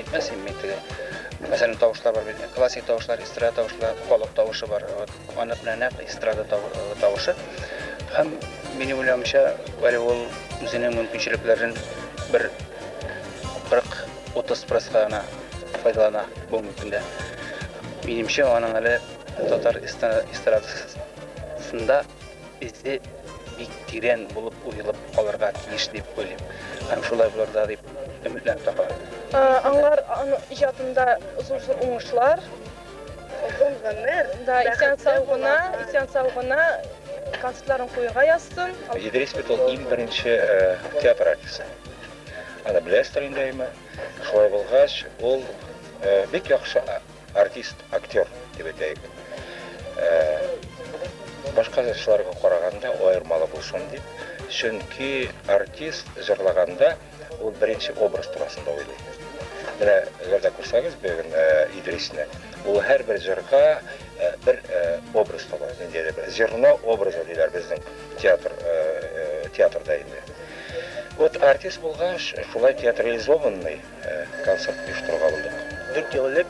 etmez himmeti. Mesela tavuşlar var, klasik tavuşlar, estrada tavuşlar, kolok tavuşu var. Onun bilen estrada tavuşu. Hem benim oylamamça böyle ol üzerine mümkünçülüklerin bir 40-30%'na faydalana bu mümkünde. Benimce onun öyle Tatar estradasında bizi bir tiren bulup uyulup kalırga tiyiş deyip söyleyeyim. Hem şulay bularda deyip ümitlenip takalar. Anlar icadında zor uğuşlar. Da isyan sağlığına konsertlerin koyuğa yazsın. İdris Bitol им birinci teatr artisti. Ana bilesizler indeyimi. Şolay bulgaç, ol bek yaxşı artist, aktör деп айтайық. Başka yaşlarga qaraganda o ayırmalı bulsun deyip. Çünkü artist jırlaganda ol birinci obraz turasında oylайды. Mine жерде көрсәгез бүгін İdris'ne. Ol her bir jırga bir obraz talar. Nende bir jırna obrazı deyler bizden teatrda indi. Вот артист bulgaç, şulay teatrализованный konsept uyuşturga bulduk. 4 yıl elек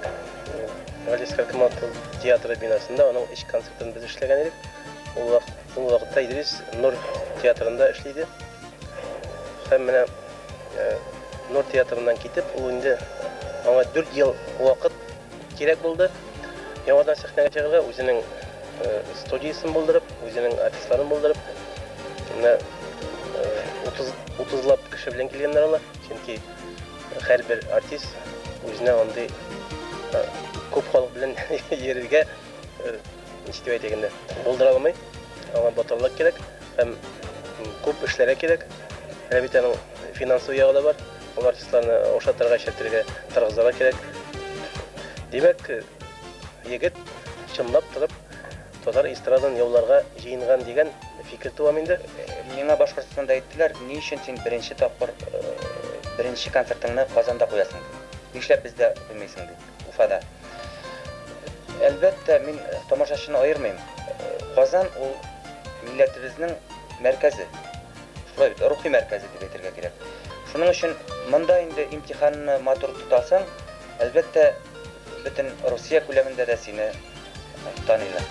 Valeskar Kamatov teatrı binasında onun iş konsertini biz işleyen edik. O vakitte İdris Nur teatrında işledi. Hem mene Nur teatrından gidip o indi ona 4 yıl vakit gerek buldu. Yavadan sahneye çıkırga özünün studiyasını buldurup, özünün artistlerini buldurup 30'lap kişi bilen kelgenler olar. Çünkü her bir artist özüne onday көп халық bilen yerге iştip aytganda buldura almay. Аңа батырлык керек, һәм көп эшләре керек. Әлбәттә, финансы ягы да бар. Ул артистларны ошатырга, шәтергә тыргызырга керек. Димәк, егет чынлап торып, Татар эстрададан яуларга җыенган дигән фикер туа миндә. Миңа Башкортстанда әйттеләр, ни өчен син беренче тапкыр беренче концертыңны Казанда куясың? Нишләп бездә белмәйсең ди, Уфада. Әлбәттә, мин тамашачыны аермыйм. Казан ул милләтебезнең мәркәзе. Шулай бит, рухи мәркәзе дип әйтергә кирәк. Шуның өчен монда инде имтиханны матур тутасаң, әлбәттә, бөтен Русия күләмендә дә сине таныйлар.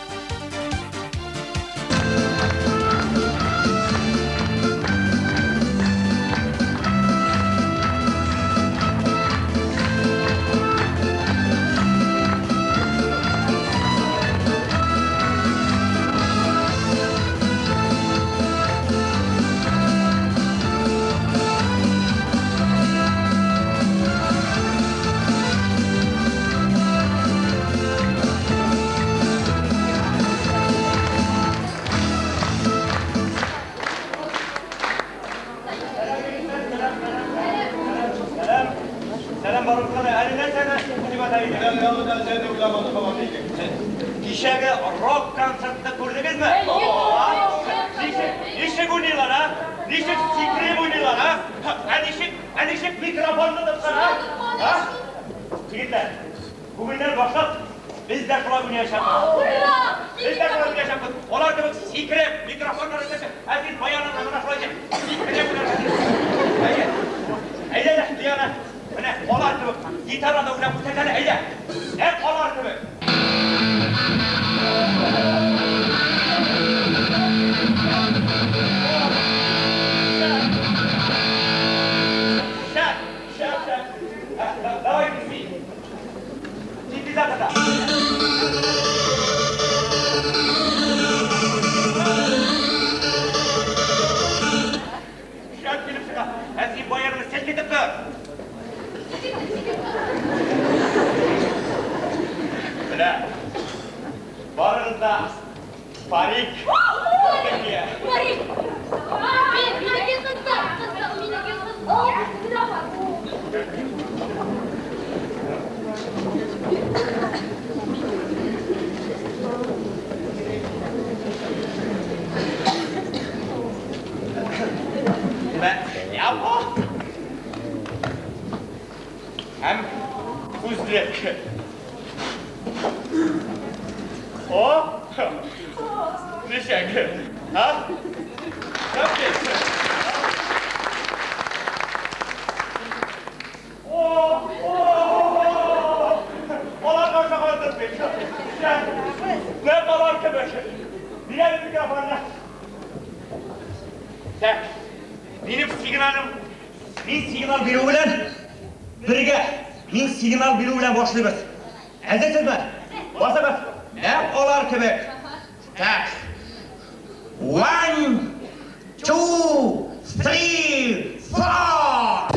Kişege rock konsertinde gördünüz mü? Nişek oynuyorlar ha? Nişek sikrem oynuyorlar ha? Nişek mikrofonda da sana ha? Çocuklar, bugünden başlat biz de şuna oynayacaktık. Biz de şuna oynayacaktık. Onlar demek sikrem, mikrofonlar ötesi. Herkes bayanın adına şöyle sikrem oynayacaktık. Eyle diyana. Öyle onlar demek. Gitarla da oynayıp tekrar eyle. Hep onlar demek. Давай быстрее. Иди туда. Şart gelip sıra. Eski boyarını sen gidip dur. Böyle. Barınızda parik. Parik. Ya bu? Hem uzlek. O? Nişek. Ha? Yapıyorsun. Oh! Так, benim signalım, men signal berүү bilen birge, men signal berүү bilen boşlayız. Hazırsızmı? Basabız. Hep olar kebek. Tak. 1, 2, 3, 4.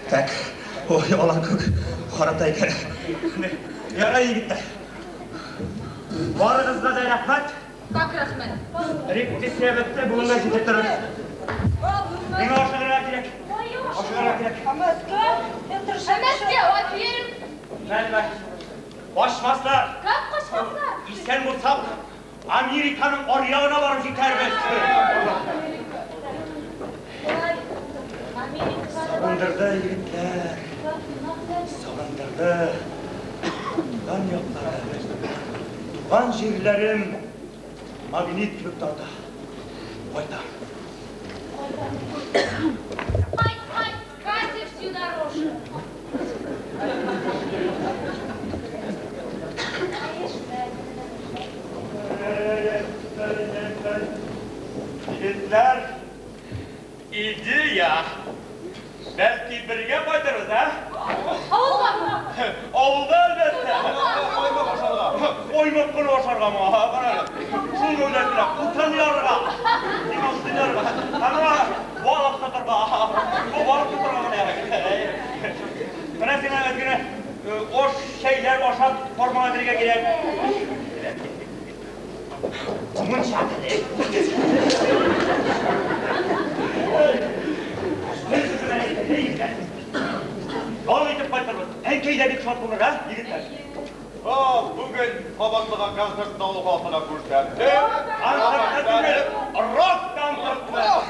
Tak. Oy olan kök. Haratay kere. Yara iyi gitti. Varınızda da rahmet. Как рахмет? Rikti sebepte bulunma şiddetleri. Beni aşağıya gerek. Aşağıya gerek. Әмәске, отверим. Ben Başmazlar. Как қошмақлар? İsten bulsam Amerika'nın oryağına varıp yeter. Savundırdı yigitler. Savundırdı. Lan yokladı. Tuğan şiirlerim magnit yurtlarda. Oyda. Мать, Катя всю дорожку. Yigitler idi ya. Belki birge koyduruz ha? Ауылға. Avulda elbette. Oymak konu başarga mı? Şunu öğrettiler. Utanıyorlar. Utanıyorlar. Tanrı, bu alıp tuturma. Bu alıp tuturma ne? Mesela özgüne o şeyler boşalt formuna birge girer. Kumun şartı. Yol edip koyduruz. En keyledik şart bulur ha, yigitler. Bugün tabaklığa konsertinde olup altına kurtardı. Antarkta değil, rock antarkta.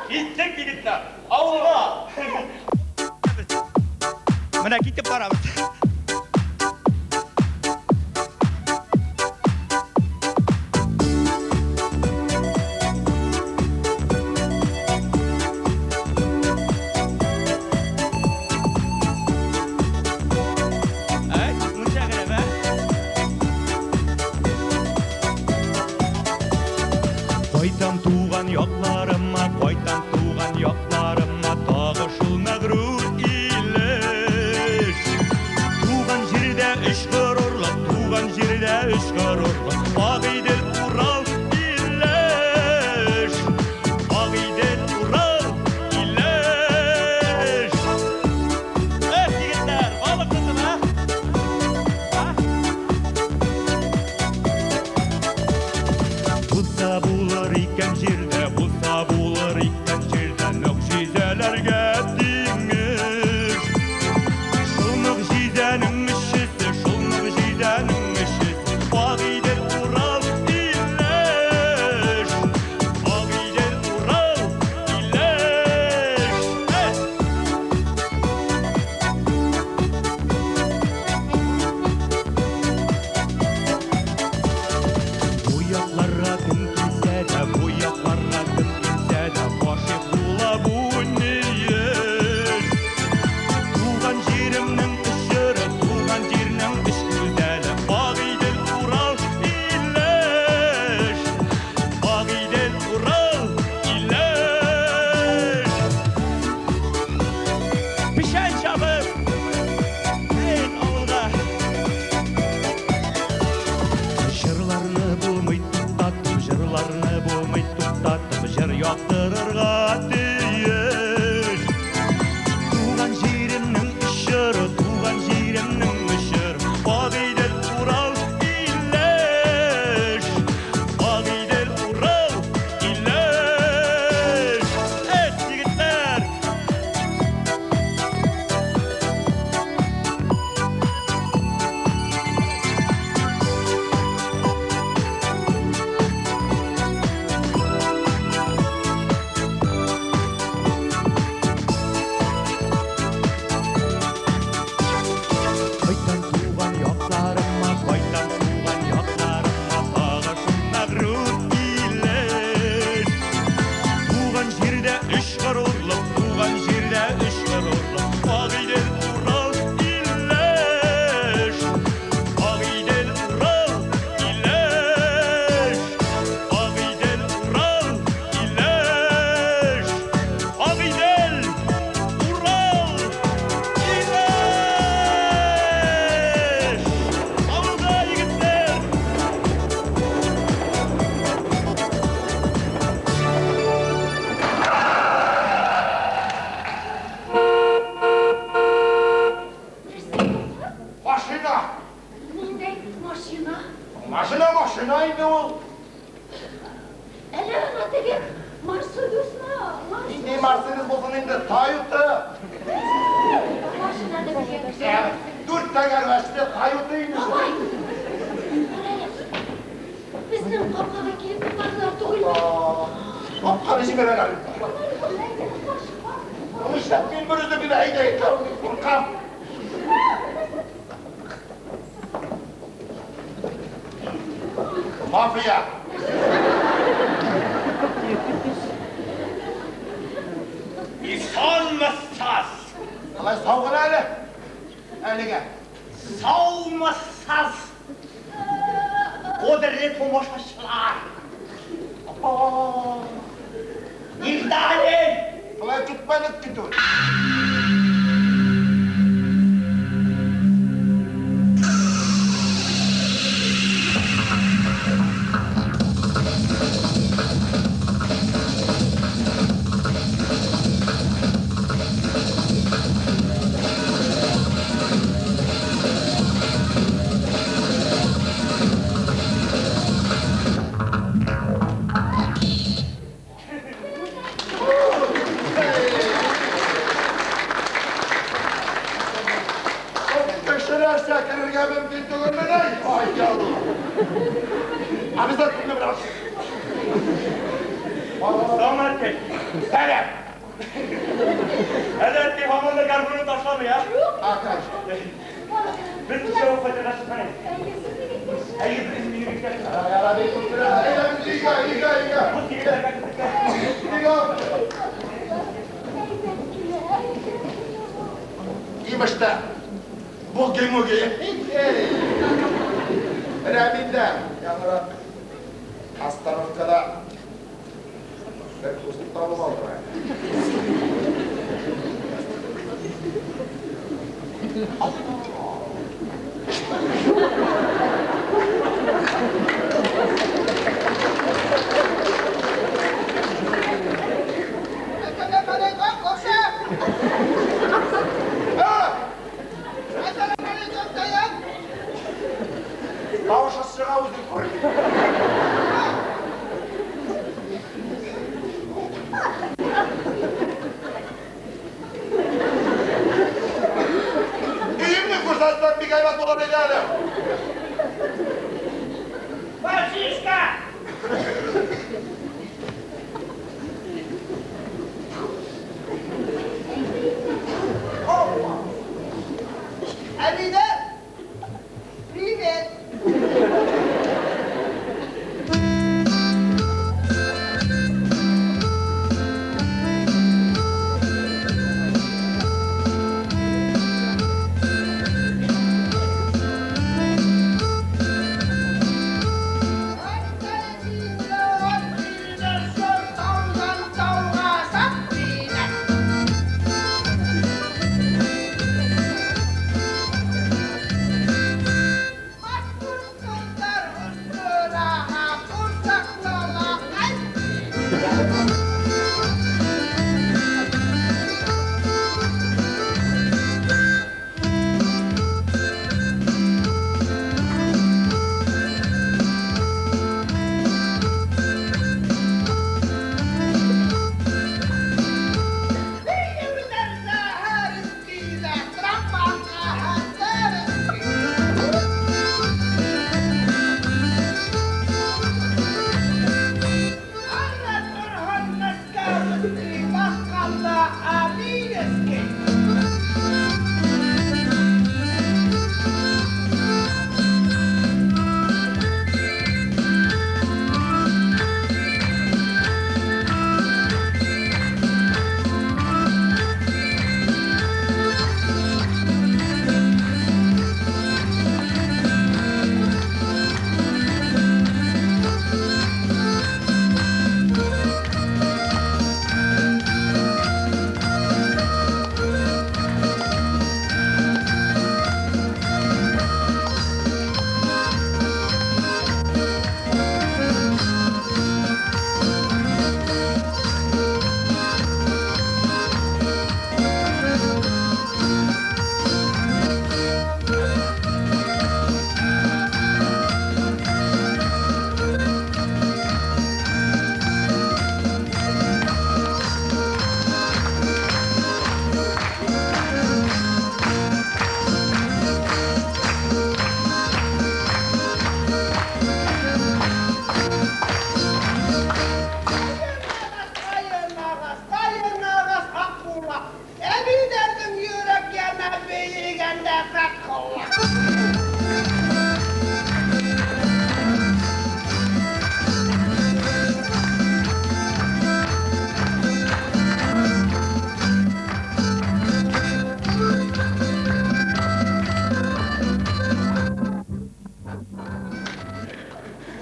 Gittik yigitler, avluğa. Mana gidip barabız. Koytan tuğan yoklarıma, koytan tuğan yoklarıma, tağı şul mağrur iliş. Tuğan jirde iş görürler, tuğan jirde iş görürler, ağıydel Ural iliş. Ağıydel Ural iliş. Yigitler, balık kızım ha? Bulsa bulur iken jirde, bulsa bulur iken jirde, nökşizeler getdiniz. Şul nökşizenin işisi, şul nökşizenin işisi, Ağıydel Ural iliş. Ağıydel bulmay tuttatıp jır yoktırırga tiyir. Tuğan jirimnin ışırı, tuğan jirimnin ışırı, Bagidel Ural illeş, Bagidel Ural illeş. Et yigitler! Baytan tuğan yoklarıma, baytan tuğan yoklarıma, bağışına rut iyiler. Tuğan jirde iş garurluk, tuğan jirde iş garurluk, Bagidel Ural illeş, Bagidel Ural illeş, Bagidel Ural illeş, Bagidel Ural illeş. Avrupa yigitler! Машина! Нинде машина. Машина инде ул. Әле ана теге Мерседесна. Инде Мерседес болсын инде Toyota. Машина да беге. 4 тәгәрбәсте Toyota инде. Ай! Безнең капкага килеп туктадылар түгелме? Капканы җибәрәләр. Нишләп мин берүзе бир әйдә икән, куркам. Мафия! İsanmazsaz, Алай саугын әле. Әлегә. savmazsaz. Kudretli tomoshachilar. İldalin! Алай tutmadık gidiyor. Köşelerse kırırga ben bir dönmeden. Ay yavrum. Abizat bunu bırak. Samet, Selam. hadi ki hamurda karbonu taşlar ya. Arkadaş. Biz bir şey yapacağız hani. Hayır, biz bir yürüyüşe. Ya Rabbi tuttura. İga. Bu gibiler kaçtık. İga. İyiymiş de. Bugün o gün. Rabbi'den. Yanlara. Hastalıklara. Ben kusur tavuk aldım. Kavuşa sıra uzun koyun. İyi mi kursattan bir gayret olabilir?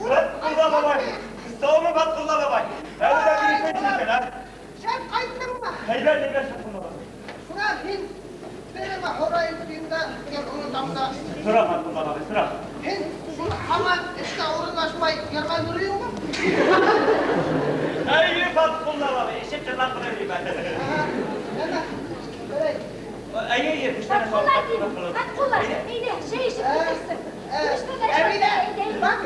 Batkulla babay. Savunma Batkulla babay. Evde bir ipe çıkın ha. Sen kayıttın mı? Heyber de gelsin babay. Şuna hin. Benim horayım binde gel onu damda. Sıra Batkulla babay sıra. Hin. Şunu hemen işte uğraşmayı yerden duruyor mu? Ey Batkulla babay. İşim çıplak bırakayım ben. Neden? Böyle. Ey üç tane savunma Batkulla babay. Batkulla, neydi? Şey işi bilirsin. İşte de Emine. Bak.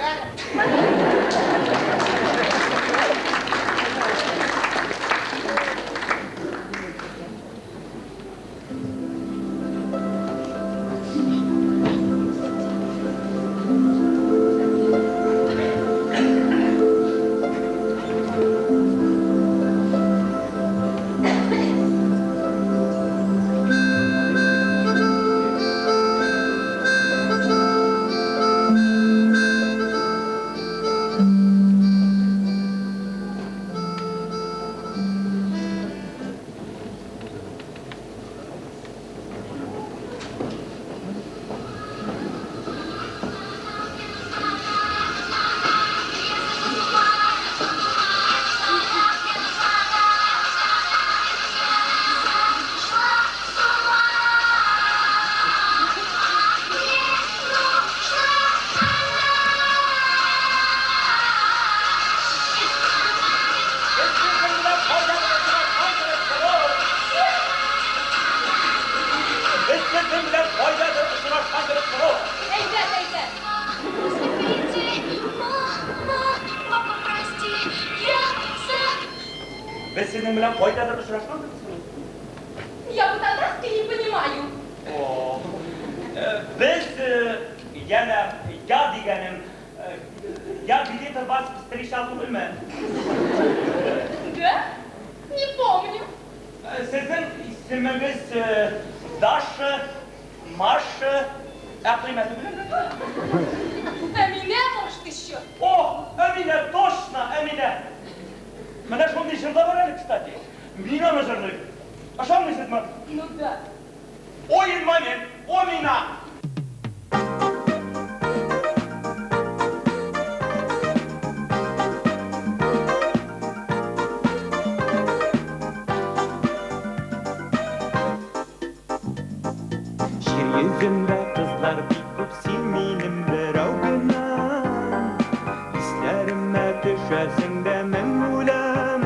Вы с ним бля пойдете до шрашка? Я вот тогда не понимаю. О. Biz yana ya deganim ya билеты вас встречал bilmem. Да? Не помню. Sizin isminiz Даша, Маша, kıymeti bilir mi? Эмине, может, еще? О, Emine, точно, Emine. Мене ж вони жирда варили, кстати. Mina mı жирлик? А що ми сидимо? Ну да. Oyun момент, o Mina. Yüzümde kızlar bir kup siminim ver avgına İsterime düşesin de memulem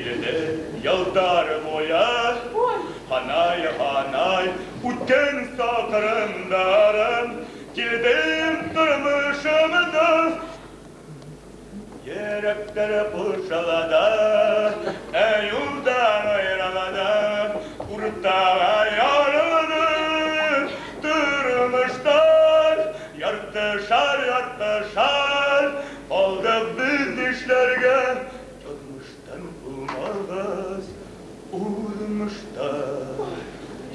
Gidi yıllar boya Hanay hanay Ütten sakırındarım Girdim durmuşumda Yürekleri pırşalada Yoldan ayrılada Kurtağa yarıldı Durmuşlar Yartışar yartışar Oldu biz dişlerge Yolmuştan bulmaz Uğrumuşlar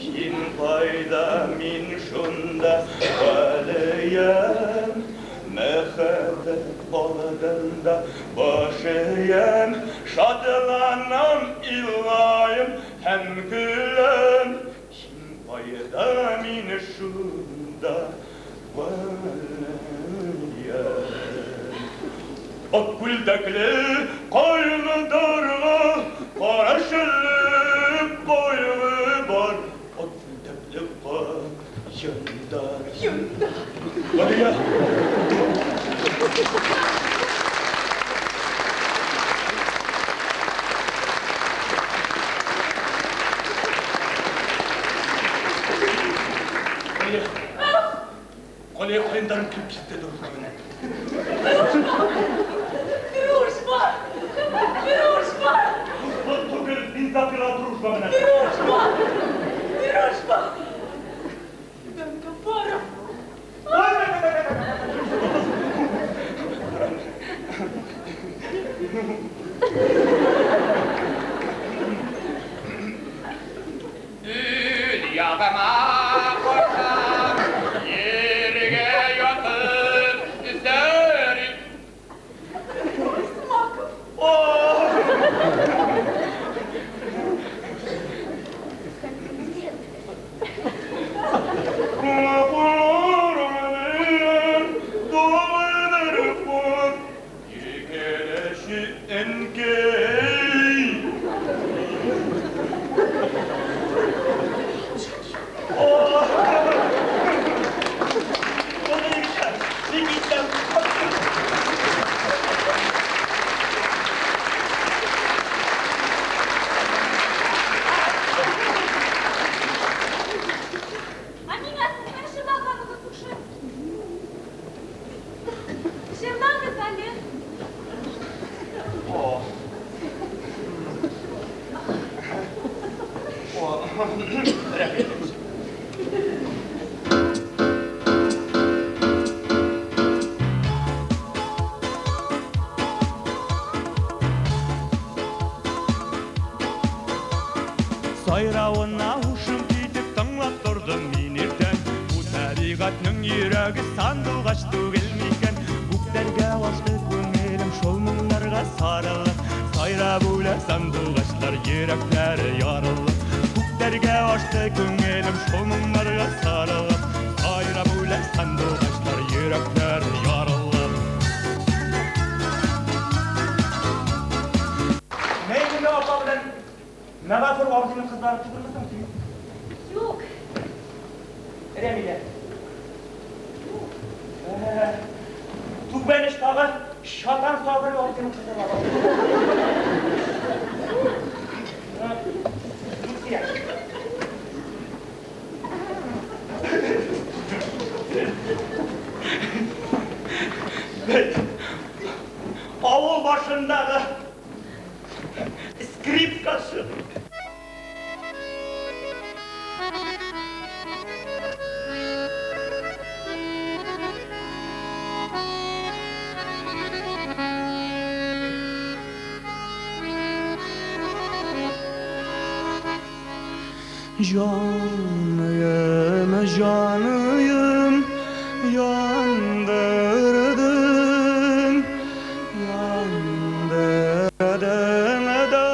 Şin fayda min şunda Valiyem Mehebet oladında başıyım Şadlanam illayım hem gülüm Şin fayda min şunda Valiyem Akkuldakli koylu darlı Paraşılık boylu var Akkuldakli yındar Hadi ya Kolye koyundarım kim kitle durur Дружба! Дружба! Tugel binzakla дружба мене Дружба! Дружба! Danka para! Yağma korsam yerge yatıp isterim. Сайрауына ушым кетіп тыңлап тұрдым мен ертең Бұл табиғатның ерегі сандуғаш төгілмекен Көктерге қашты көңілім шол мұңларға сарылып Сайрап өлі сандуғаштар еректері ярылып Көктерге қашты көңілім шол мұңларға сарылып Сайрап өлі сандуғаштар еректері ярылып Neydi abla bilen Megafon avcının kızları tutulmasın ki? Yok. Remile. Tukben iştahı şatan sabırı avcının kızları var. Tutkiye. Avul başındağı skripkası. Canıyım, canıyım, yandırdın, yandırdın da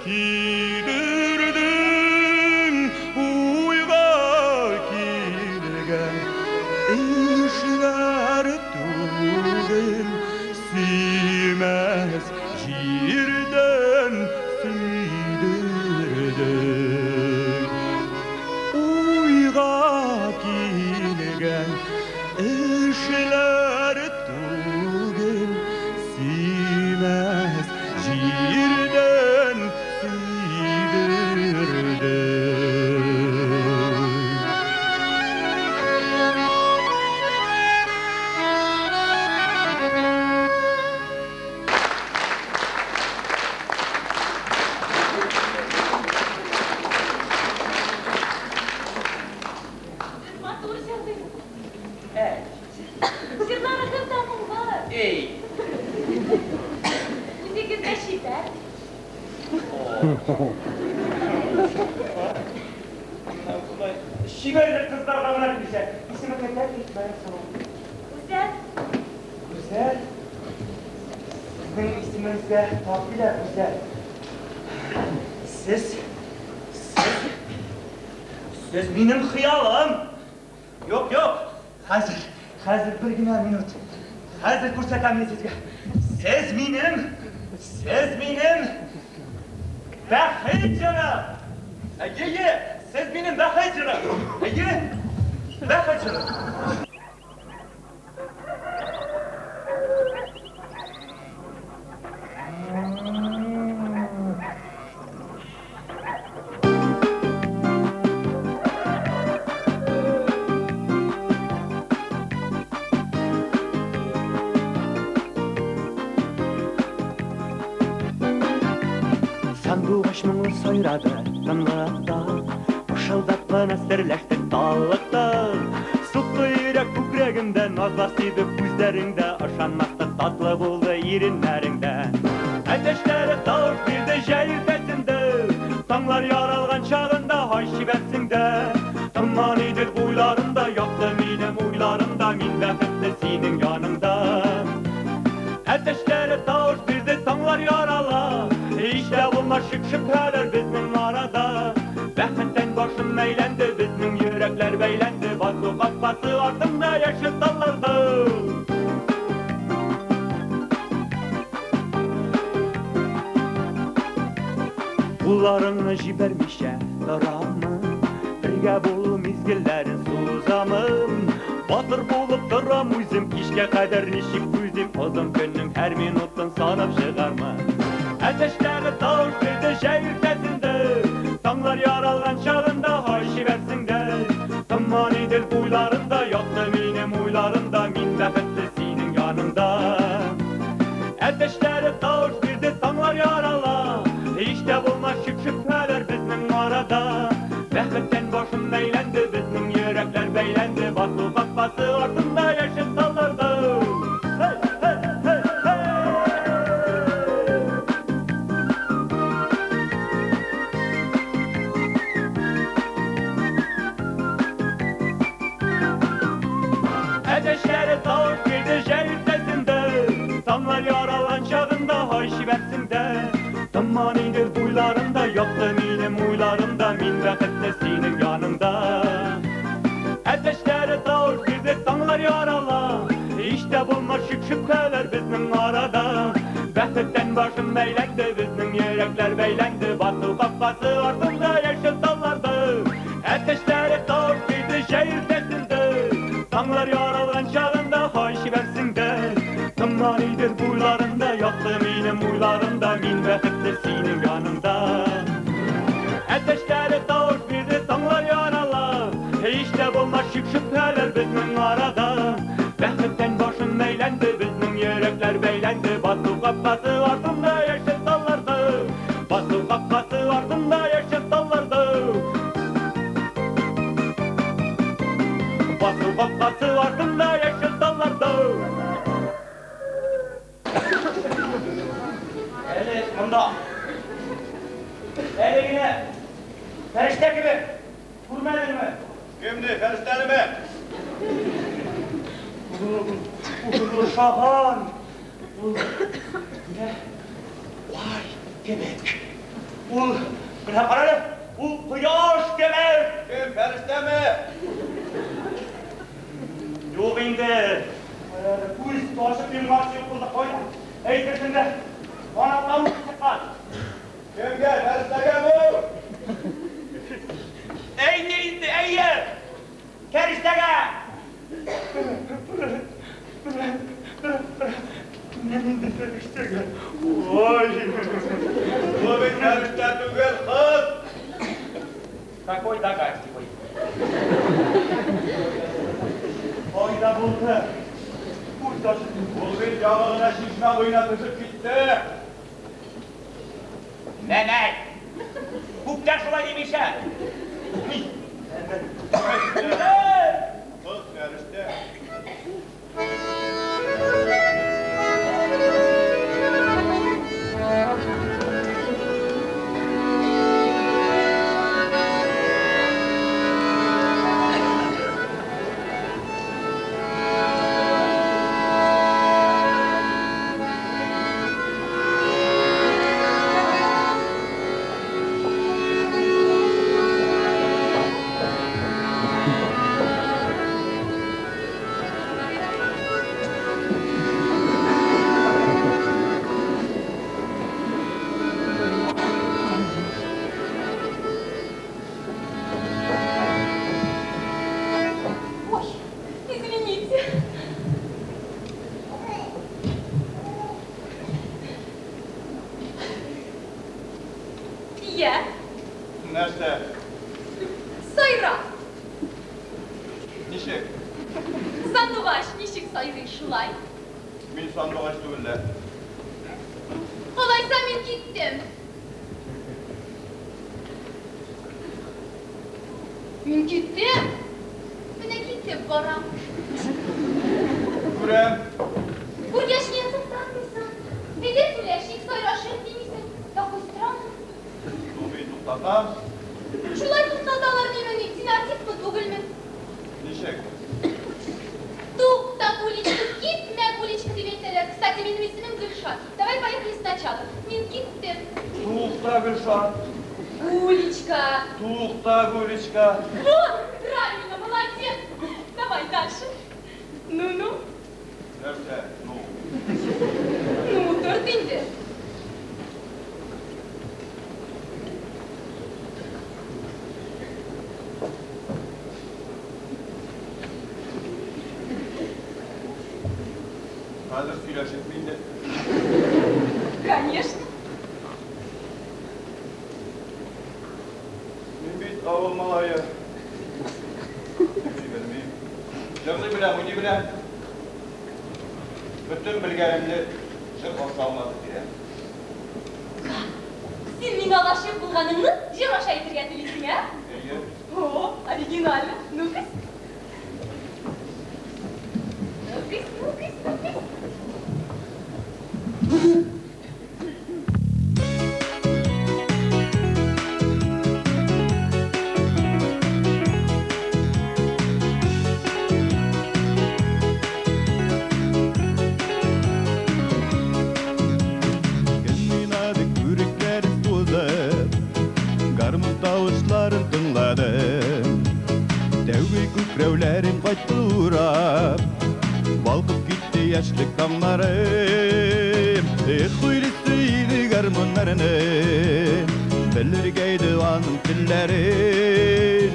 kidirdin, uyga kilgen, işler tugil, simez jirden sidirdin. Uyga kilgen, işler tugil, simez jirden Şiverli kızlarla buna bir şey. İsmi yeter ki ben sana. Güzel. Güzel. Sizin isminiz de tatlılar güzel. Siz benim hıyalım. Yok. Hazır bir güne minut. Hazır kursatam sizge. Siz benim bakıcırım. Siz benim bakıcırım. Bakıcırım. Sandığı başımı soyradı tımlıkta, ışıldap bana sirleştik dağlıkta. Sutlu yürek küpregimde nazlasıydı gözlerinde, aşanmakta tatlı buldu irinlerinde. Ateşleri dağıt bir de jayirtesinde, tanglar yaralgan çağında hayşi versingde. Tımman idik uylarımda, yaktı minem uylarımda, min vakitli senin yanında. Ateşleri dağıt bir de tanglar yarala, İşte bunlar şüpheler bizim arada. Rahmetten başım eğlendi, bizim yürekler beylendi. Batı batı ardımda yaşıl dallardı. Kullarını jibermişe daramı, birge bolu mizgillerin suzamım. Batır bulup duram üzüm, işke kadar nişik üzüm. Oğlum günün her minutun sanıp çıkarma. Ateşleri dağıt bir de şehirtesinde, tanglar yaralgan çağında hayşi versingde. Tımman idil buylarında, yaktı minem uylarında, min vakitli senin yanında. Ateşleri dağıt bir de tanglar yarala, işte bunlar şüpheler bizim arada. Rahmetten başım eğlendi, bizim yürekler beylendi. Batı ardında yaşıl dallarda. Ateşleri dağıt bir de şehirtesinde, tanglar yaralan çağında hayşi versingde. Tımman idir buylarımda, yaktı minem uylarımda, min vakitli senin yanında. Ateşleri dağıt bir de tanglar yarala, işte bunlar şüpheler bizim arada. Vakitten başım eğlendi, bizim yürekler beylendi. Batı ardında yaşıl dallarda. Ateşleri dağıt bir de şehirtesinde, tanglar yaralgan çağında hayşi versingde. Tımman idir buylarında, yaktı minem uylarında, min vakitli senin yanında. Ateşleri dağıt bir de tanglar yarala, işte bunlar şüpheler bizim arada. Vakitten başım eğlendi, bizim yürekler beylendi. Batı ardında yaşıl dallarda. Batı ardında yaşıl dallarda. Batı ardında yaşıl dallarda. Evet, bunda. Yine ferişte gibi. Vurmadın mı? Kimdi? Ferişteli mi? Şahan. Ne? Vay demek. Ne kararı? Kıyaş demek. Kim? Ferişte mi? Yok indi. Bu iş taşı bir marşı okulda koydu. Eğitimde. Bana tam çıkar. Kim gel? Ferişte gel bu. Indi. Keriştege. Ne feriştege? Oy. Bu bir ferişte tügel kız. Какой догадливый. Oyda buldu. Burada Bu bir yağına şişme oynatışı gitti. ne? Kupta şuna demişe. Kız ferişte. Iya. Нәрсе? Сайра. Ничек? Сандуғаш нешік сайрый шулай? Мен сандуғаш түгілі. Олайса мен кеттім. Мен кеттім? Міне кеттіп барам. Көрем. Көргешінен тұқтатмайсың. Неде сөйлешік сайрашық деймейсің? Такой странный. Туғи тұқтатам. Шулай тұқтаталар немене, сен артист мы түгілмін? Ничек? Тук-так, уличка, кит-мяк, уличка, тебе. Кстати, менің есімім Гүлшат. Давай поехали сначала. Мен кеттім. Туықта Гүлшат. Уличка. Туықта Гүлечка. Вот, правильно, молодец. Давай дальше. Ну-ну. Нәрсе? Ну, төртінде. Қазір сөйлешек менде. Конечно. Мен бейт ауыл малайы. Білмеймін. Жырды білем, не білем. Bütün білгенімді жыр қоса алмады деген. Сен мені ғашық болғаныңны жыр аша етірге тілейсің, ә? Егер. О, оригинально. Ну-кыс. Ну-кыс. Dağışların tınladım Devgi kükrevlerim qaytdı urab Balkıp gitti yaşlık damlarım Huylistiydi garmonlarını Belirgeydi anım tillerin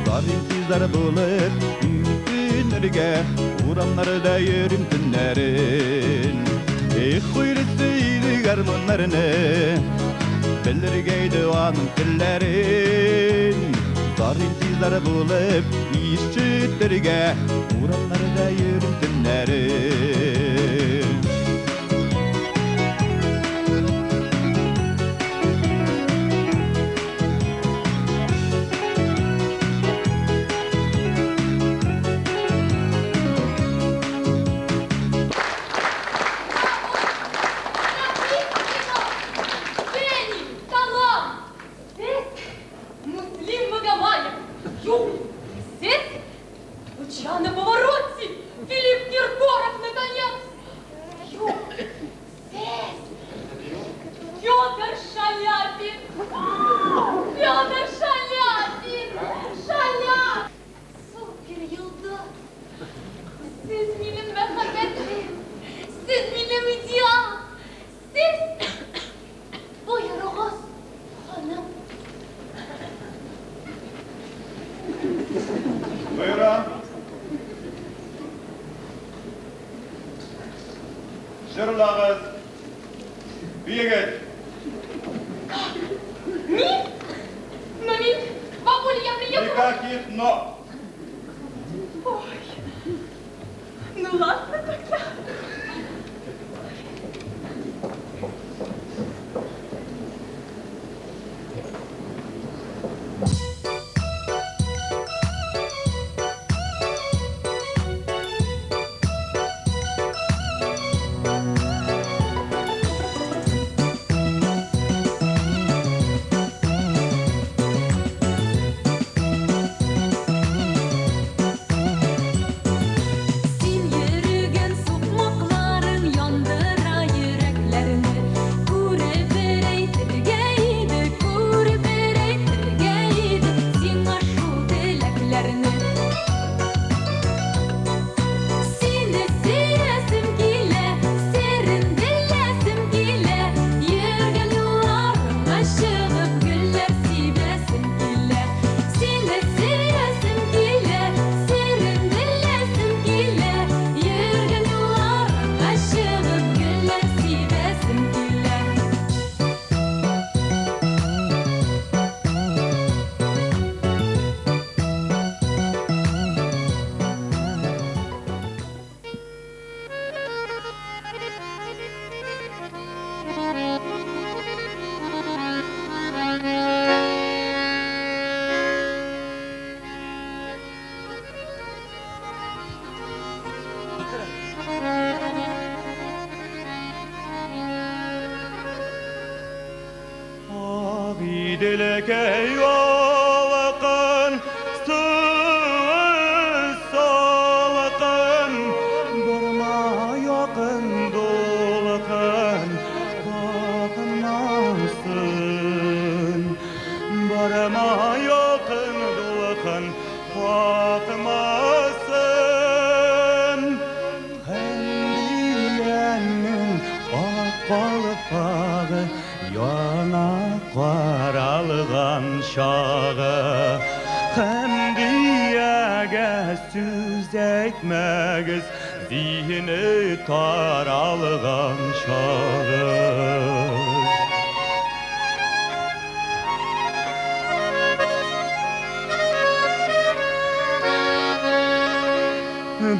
Zalimsizler bulup ümittinlerge Uğramları da yerim tünlerin Huylistiydi garmonlarını Belirgeydi anım tillerin Zalimsizler bulup işçitlerge Uğramları da yerim tünlerin На повороте! Филипп Киркоров, наконец! Федор Шаляпин! Федор Шаляпин! Шаляпин! Супер Yıldız! Siz benim merhametlim! Siz benim ideal! Siz... Buyurunuz hanım! Buyurun. Жырлағыз. Бегет. Ми? Но ведь, бабуля, я приехала... Никаких но. Ой, ну ладно тогда. Сен йөргән сук dilekey yolakın Sığız solakın Durma yakın dolakın Bakmasın Barma yakın dolakın Bakmasın Hendiyenin ak balık bağı Yanaklar algan şağı Hemdiyege söz etmegiz Zihni tar algan şağı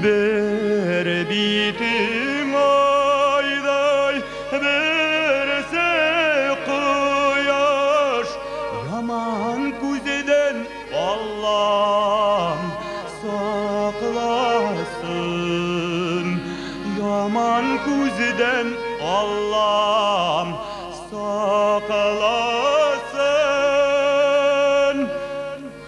Bir bitim ayday birisi kıyaş Yaman kuzeden Allah'ım saklasın Yaman kuzeden Allah'ım saklasın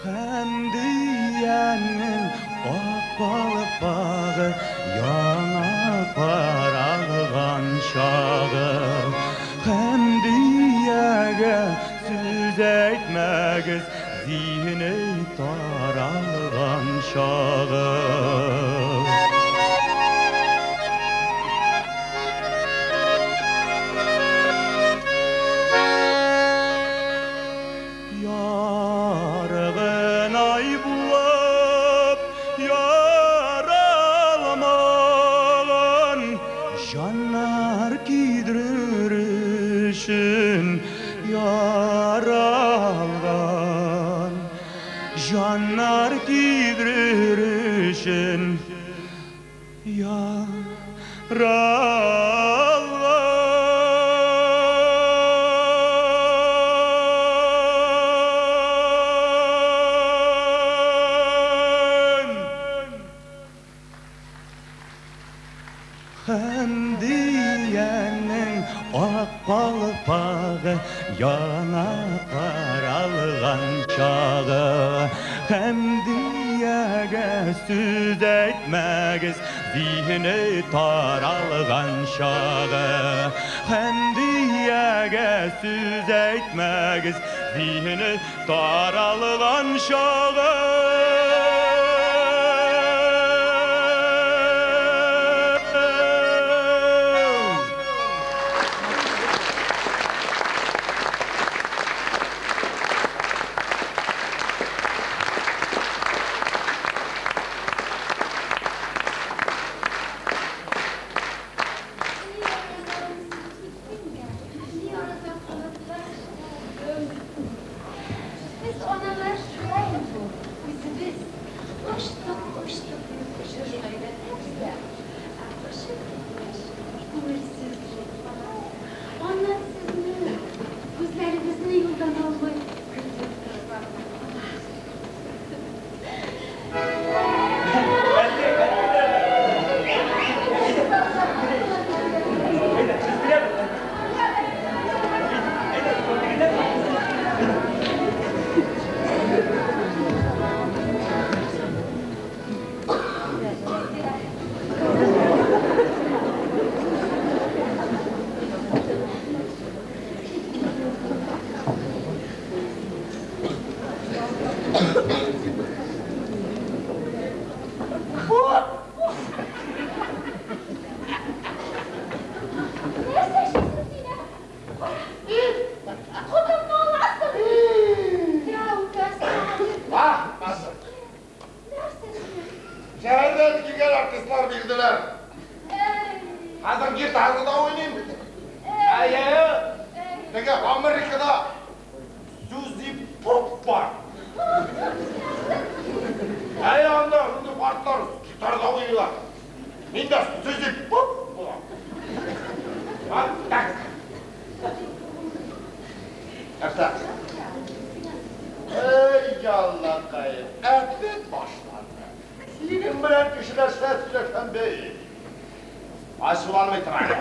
Hem diyenin ak balık bağı Yanaklar algan şağı Hem diyege söz etmegiz Zihni taralgan şağı Yargın ay bulup yaralamagan Canlar kidririşin yaralgan Canlar kidririşin yaralgan Hem diyenin ak balık bağı Yanaklar algan çağı Hem diyege söz etmegiz Zihni taralgan şağı Hem diyege söz etmegiz Zihni taralgan şağı Biz onalar şuraydı. Biz koştuk koştuk. Koşuyoruz öyle. Koşup uğursuzluk falan. Ondan sizni gözlerimizni yoldan almayı Şehirde gel artistler bildiler. Hazır gir tarzında oynayayım. Peki Amerika'da Suzy Pop var. Ayağında hırdı partlar gitarda oynuyorlar. Minde Suzy Pop var. Bak tak. Erta. Ey Allah kayıp. Evet başlandı. Sizin bilen kişiler ses söylesen bey. Aşılanmayı tırağına.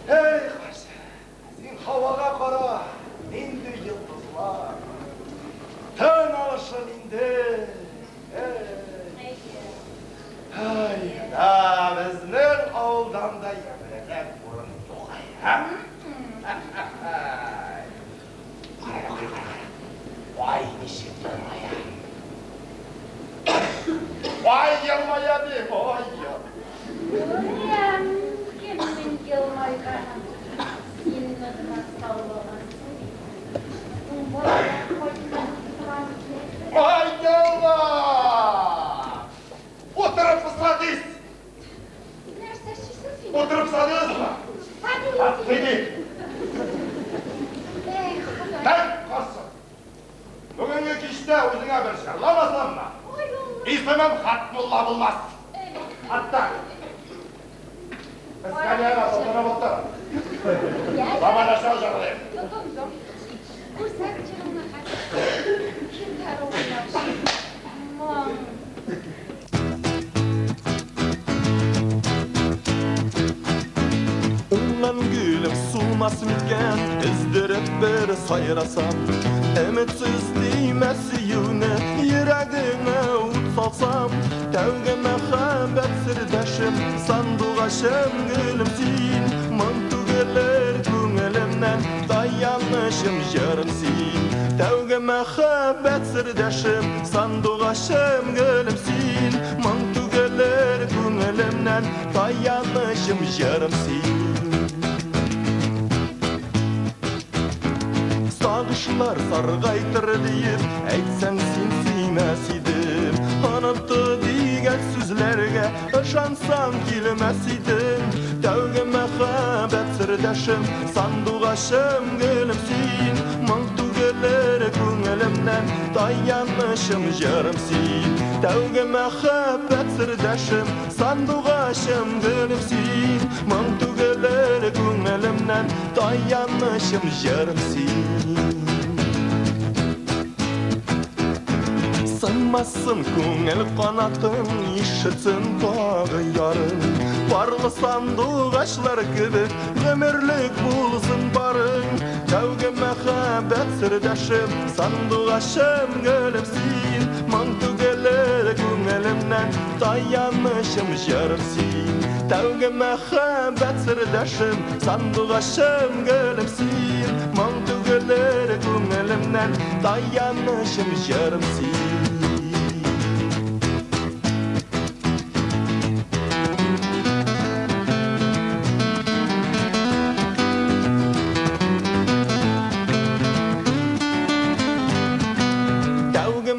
Hey karşı. Sizin havaga kara. İndi yıldız. istemem Hatmullah bulmaz. Evet. Hatta. Eskaliye bak, odana bokta. Gel. Baba nasıl olacak olayım? Yok, yok. Kursak çırılma kaç. Kim kar olmuş? Aman. Ulan gülüm sulmasınken izdirip bir sayrasam Ümitsiz değmesi yune yüreğine ut salsam Tevge mehabbet sirdaşım sanduğaşım gülüm sin Mantı gelir küngelimden dayanışım yarım sin Tevge mehabbet sirdaşım sanduğaşım gülüm sin Mantı gelir küngelimden dayanışım yarım sin Sağışlar sargaytır deyip Aytsan sen siymas idim Anıptı diyen sözlerge Işansam kilmez idim Tevge mehabbet sirdaşım Sanduğaşım gülümsin Mıntı gelir küngelimden Dayanışım yarımsin Tevge mehabbet sirdaşım Sanduğaşım gülümsin Mıntı gelir küngelimden Dayanışım yarımsin Sınmasın küngel kanatın, işitsin bağı yarın Barlı sanduğaşlar gibi ömürlük bulsun barın Tevge mehabbet sirdaşım, sanduğaşım gülümsin Mıntı gelir küngelimden, dayanışım yarımsin Tevge mehabbet sirdaşım, sanduğaşım gülümsin Mıntı gelir küngelimden, dayanışım yarımsin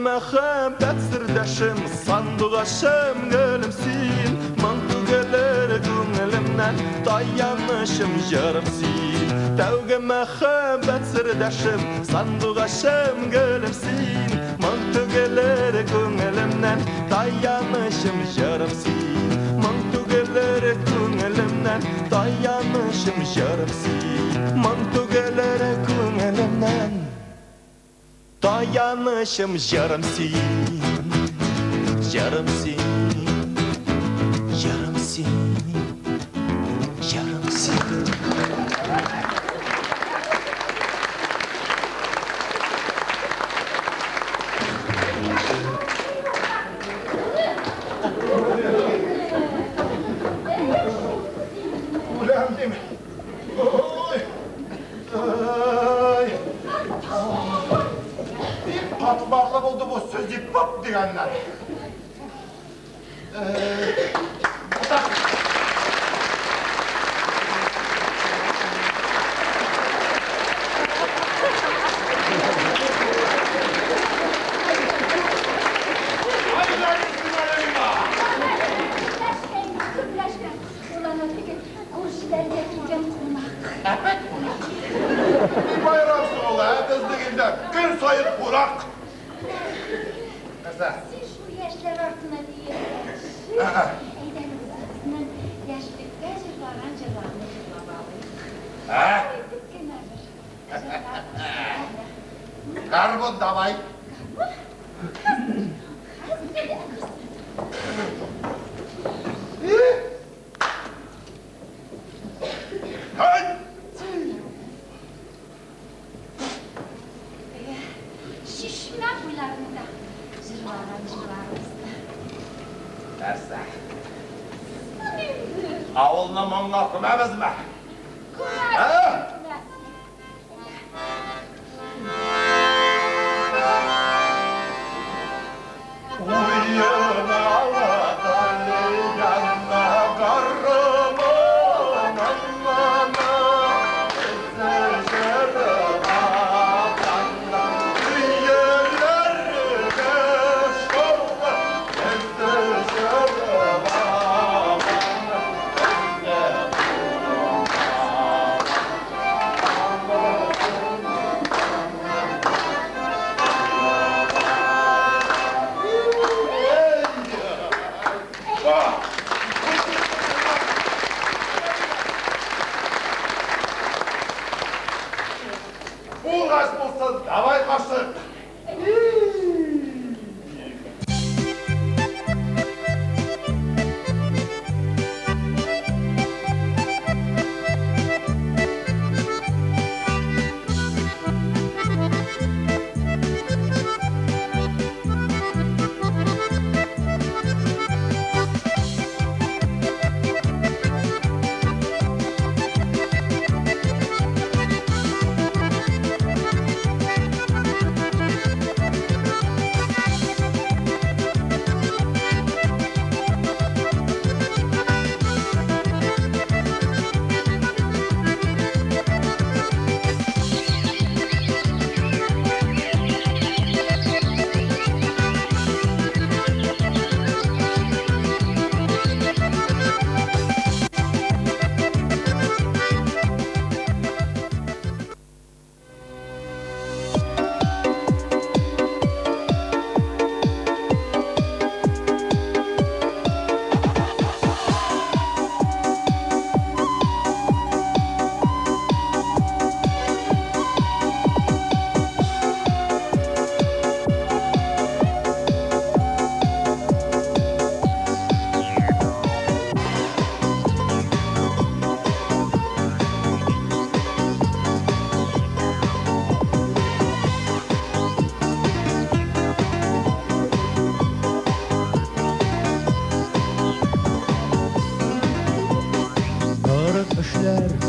Mehabbet sirdaşım, sanduğaşım gülümsin Mıntı gelir küngelimden, dayanışım yarımsin Tevge mehabbet sirdaşım, sanduğaşım gülümsin Mıntı gelir küngelimden, dayanışım yarımsin Mıntı gelir küngelimden, dayanışım yarımsin Mıntı gelir küngelimden Dayanışım yarımsin, yarımsin, yarımsin, yarımsin. Ulan değil mi? Oy! Ay! Patmarlı oldu bu sözü pop diyenler. Bir bayramsın ola, kızdığında gün sayır kurak. Mesela? Siz şu yaşlar ortuna diyebilirsiniz. Eyden kızının yaşlıkta cırlanan cırlarını cırlamalıyız. Karbon davay. Hay! Şişmem bularında cırlanan cırlarımızda. Derse. Avulna mamla kumamız mı? Ha? Uyuyana ağlatanı yanına karımın anlamına Ezeceğim ağatanla Düğünlerine şovla Ezeceğim ağatanla bulsun. Davay kaçsın.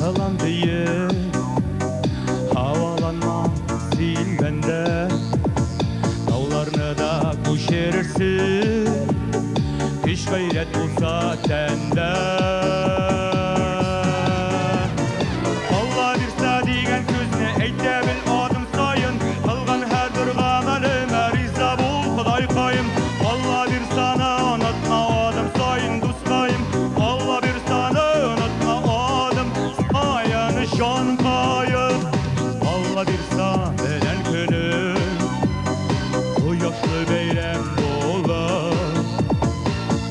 Kalan değil havalanma sil bende dağlarını da kuş erirsin hiç gayret olsa sende Allah birsa diyen sözüne eyte bil adım sayın kılgan her bir gamelime riza bul Huday kayım Allah bir sana unutma adım sayın dostayım Allah bir sana unutma şan kayıp Allah bir sağ veren günü bu yaşlı beyrem olur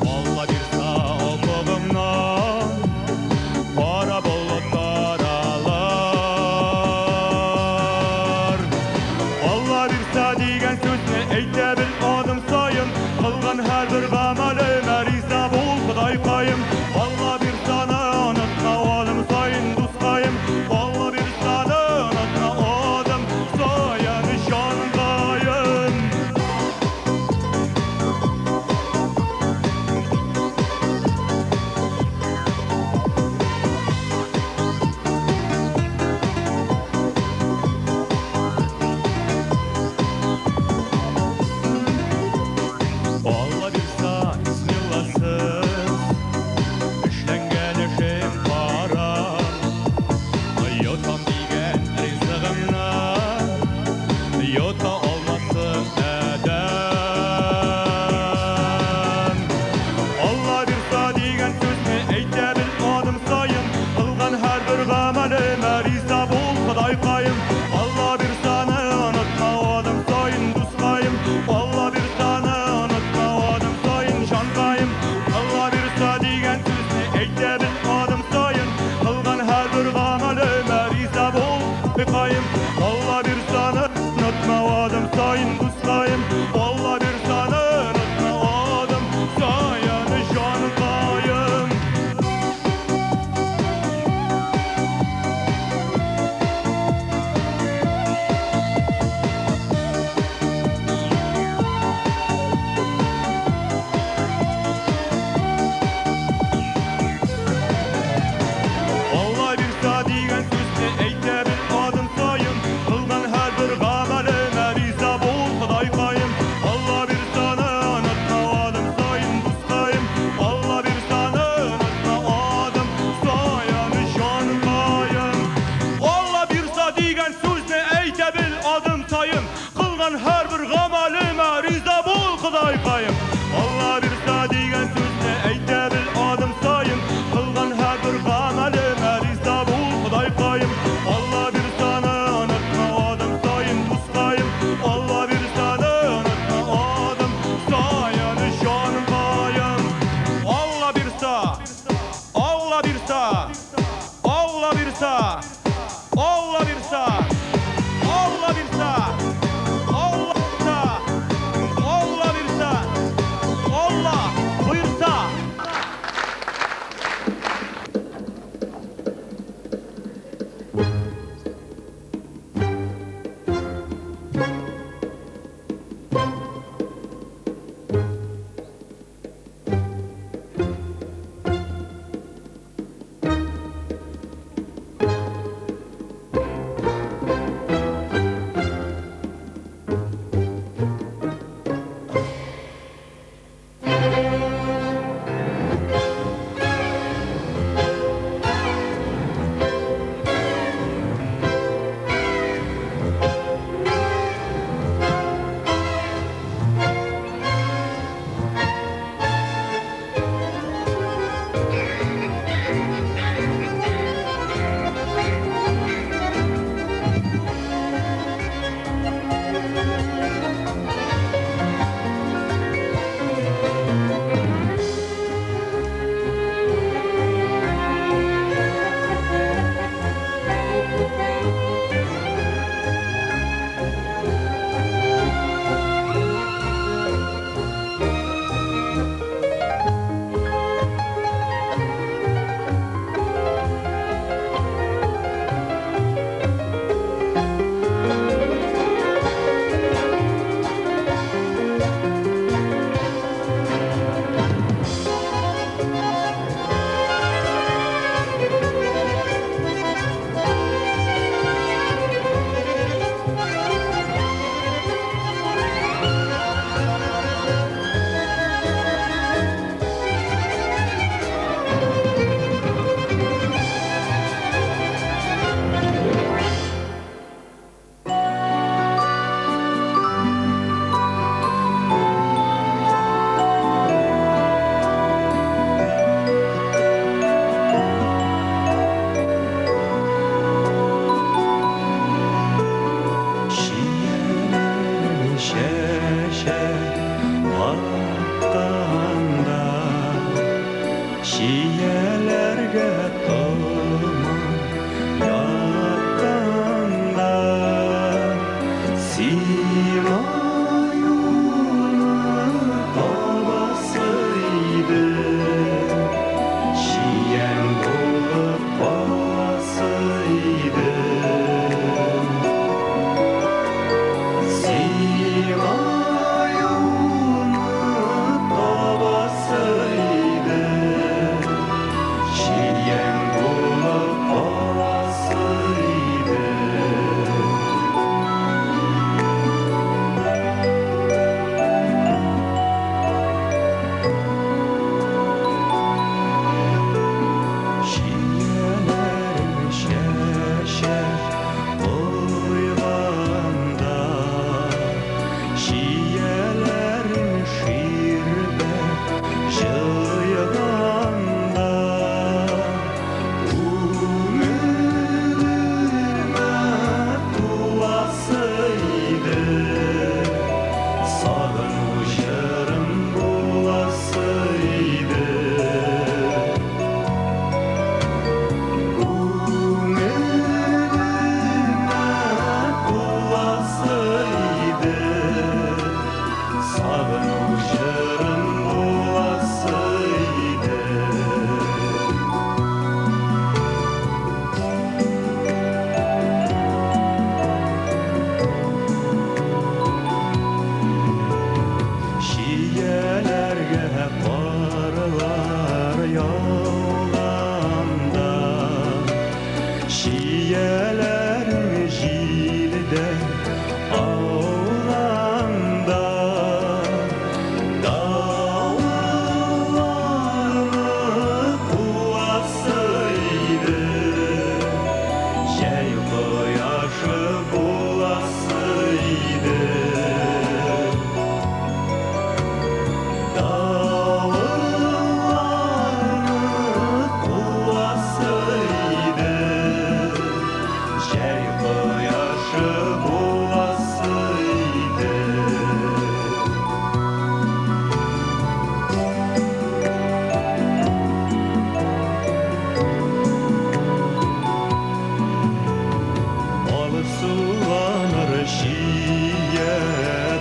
Allah bir sağ okulumdan para bulutlar alır Allah bir sağ diyen sözüne eyte bil adım sayın kılgan her bir gamelime riza bul Huday kayım Allah bir sana unutma adım sayın dostayım Allah bir sana unutma adım sayın şan kayım Allah bir sana bismillahsız işlengen işim para yotam diyen rizqimna yota olmasın neden Allah bir sa diyen sözünü eyte bil adım sayın kılgan her bir gamelime riza bul Huday kayım Allah bir sana unutma adım sayın dostayım Allah bir sana unutma adım sayın şan kayım Allah bir sa diyen sözünü eyte bil adım sayın kılgan her bir gamelime riza bul Huday Allah bir sana unutma adım sayın dostayım Allah bir sana unutma adım sayın şan kayım Allah bir sa diyen sözüne eyte bil adım sayın kılgan her bir gamelime riza bul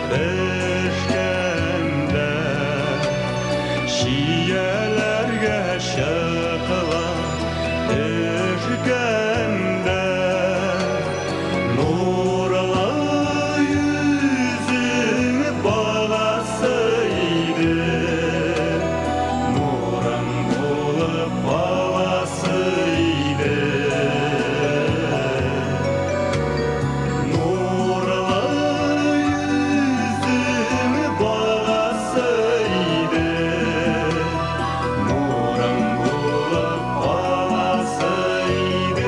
pişkende şiyelerge şakla pişkende nurla yüzün balasıydı nuran bulup balasıydı nurla yüzün balasıydı nuran bulup balasıydı.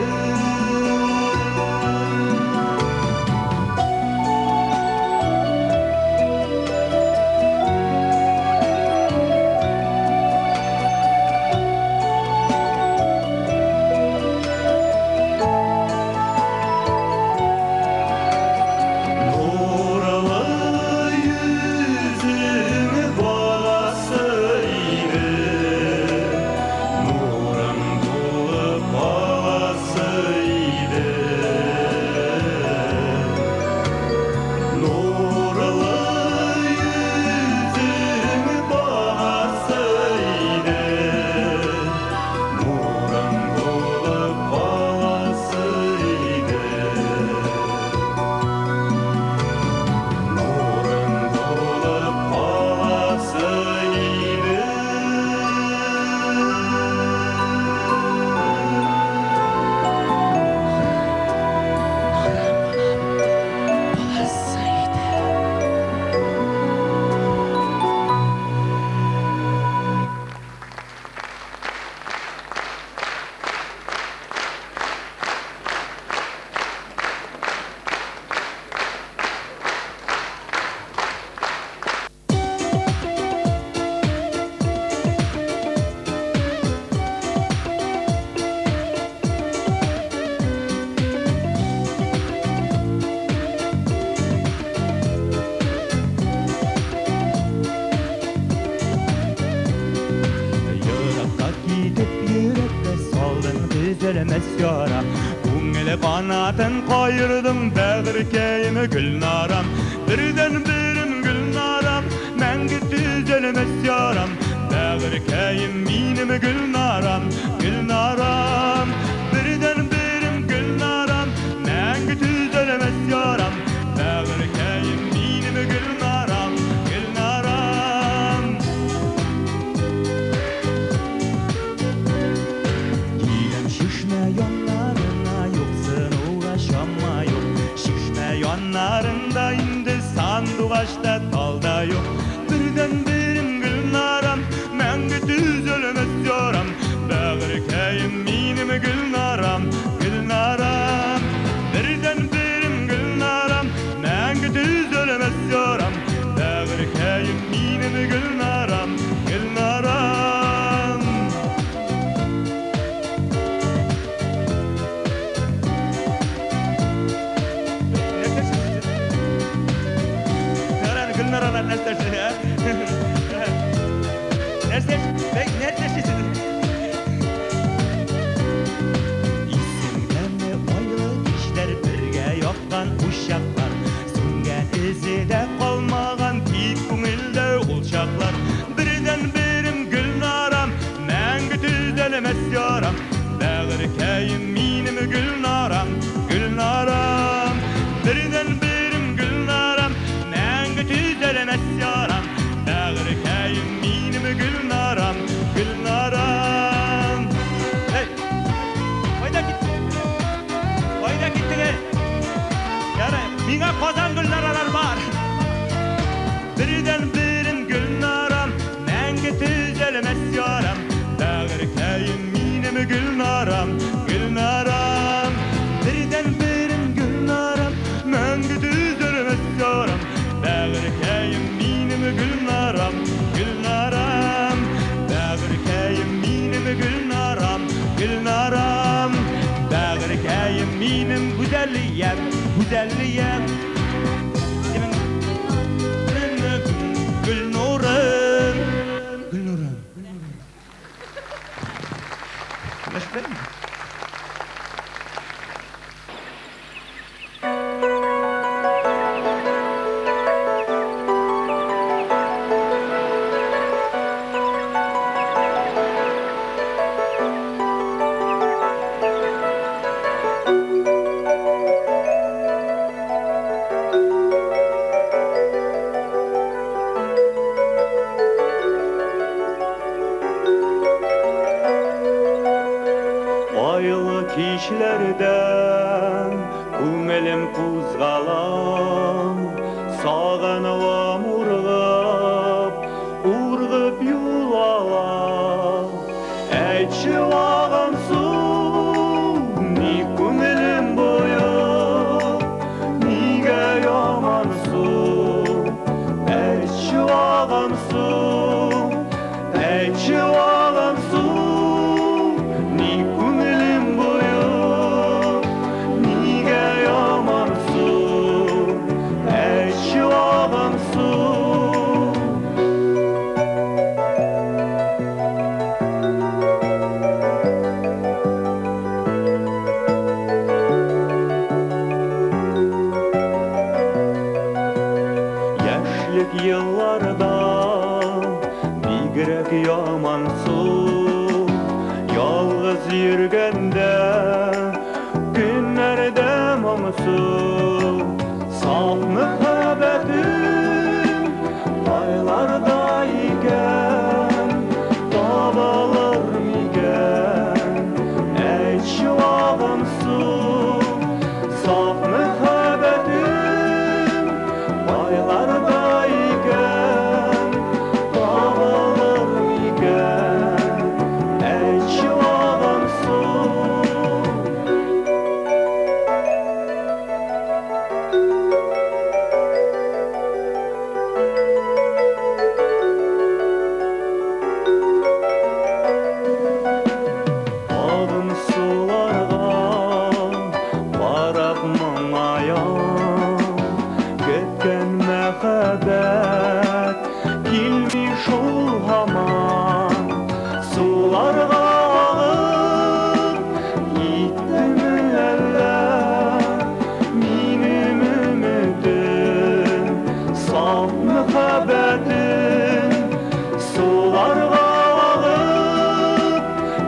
Nurla yüzün balasıydı nuran bulup balasıydı nurla yüzün balasıydı nuran bulup balasıydı Nurun bulup balasıydı. Yırakka gidip yürekte saldın düzelmez yara Көңілі қанатын қайырдың бәғіркейімі гүлнарам Бірден бірім гүлнарам мәңгі түзелмес ярам Бәғіркейім менім гүлнарам гүлнарам Бірден бірім гүлнарам мәңгі түзелмес ярам Бәғіркейім менім гүлнарам гүлнарам Giyem şişme yanlarına yoksun uğraşama yok Şişme yanlarında indi sandıvaçta talda yok Birden birim gülnaram мәңгі түзелмес yaram Бәғіркейім менім gülnaram gülnaram Birden birim gülnaram мәңгі түзелмес yaram Бәғіркейім менім gülnaram gülnaram Gülnaran neredesin ya? Neredesin? İsimlerle oylu kişiler birge yokkan uşaklar Söngen izide kalmagan tek көңілді ұлшақлар Бірден бірім gülnaram мәңгі түзелмес yaram Бәғіркейім менім gülnaram gülnaram Бірден бірім gülnaram мәңгі түзелмес yaram Бәғіркейім менім gülnaram gülnaram gençlik yıllarda bigirek yaman su yalğız yürgende günlerde mamsu saf mühabbetim aylarda iken davalar miken ey şivağım su saf mühabbetim aylarda iken davalar miken ey şivağım su Ağın sularga barak mangaya ketken mehabbet kilmiş ol haman sularga ağıp gitti mi eller minim ümidim saf muhabbetim sularga ağıp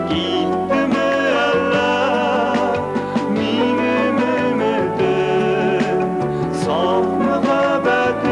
gitti mi eller minim ümidim saf muhabbetim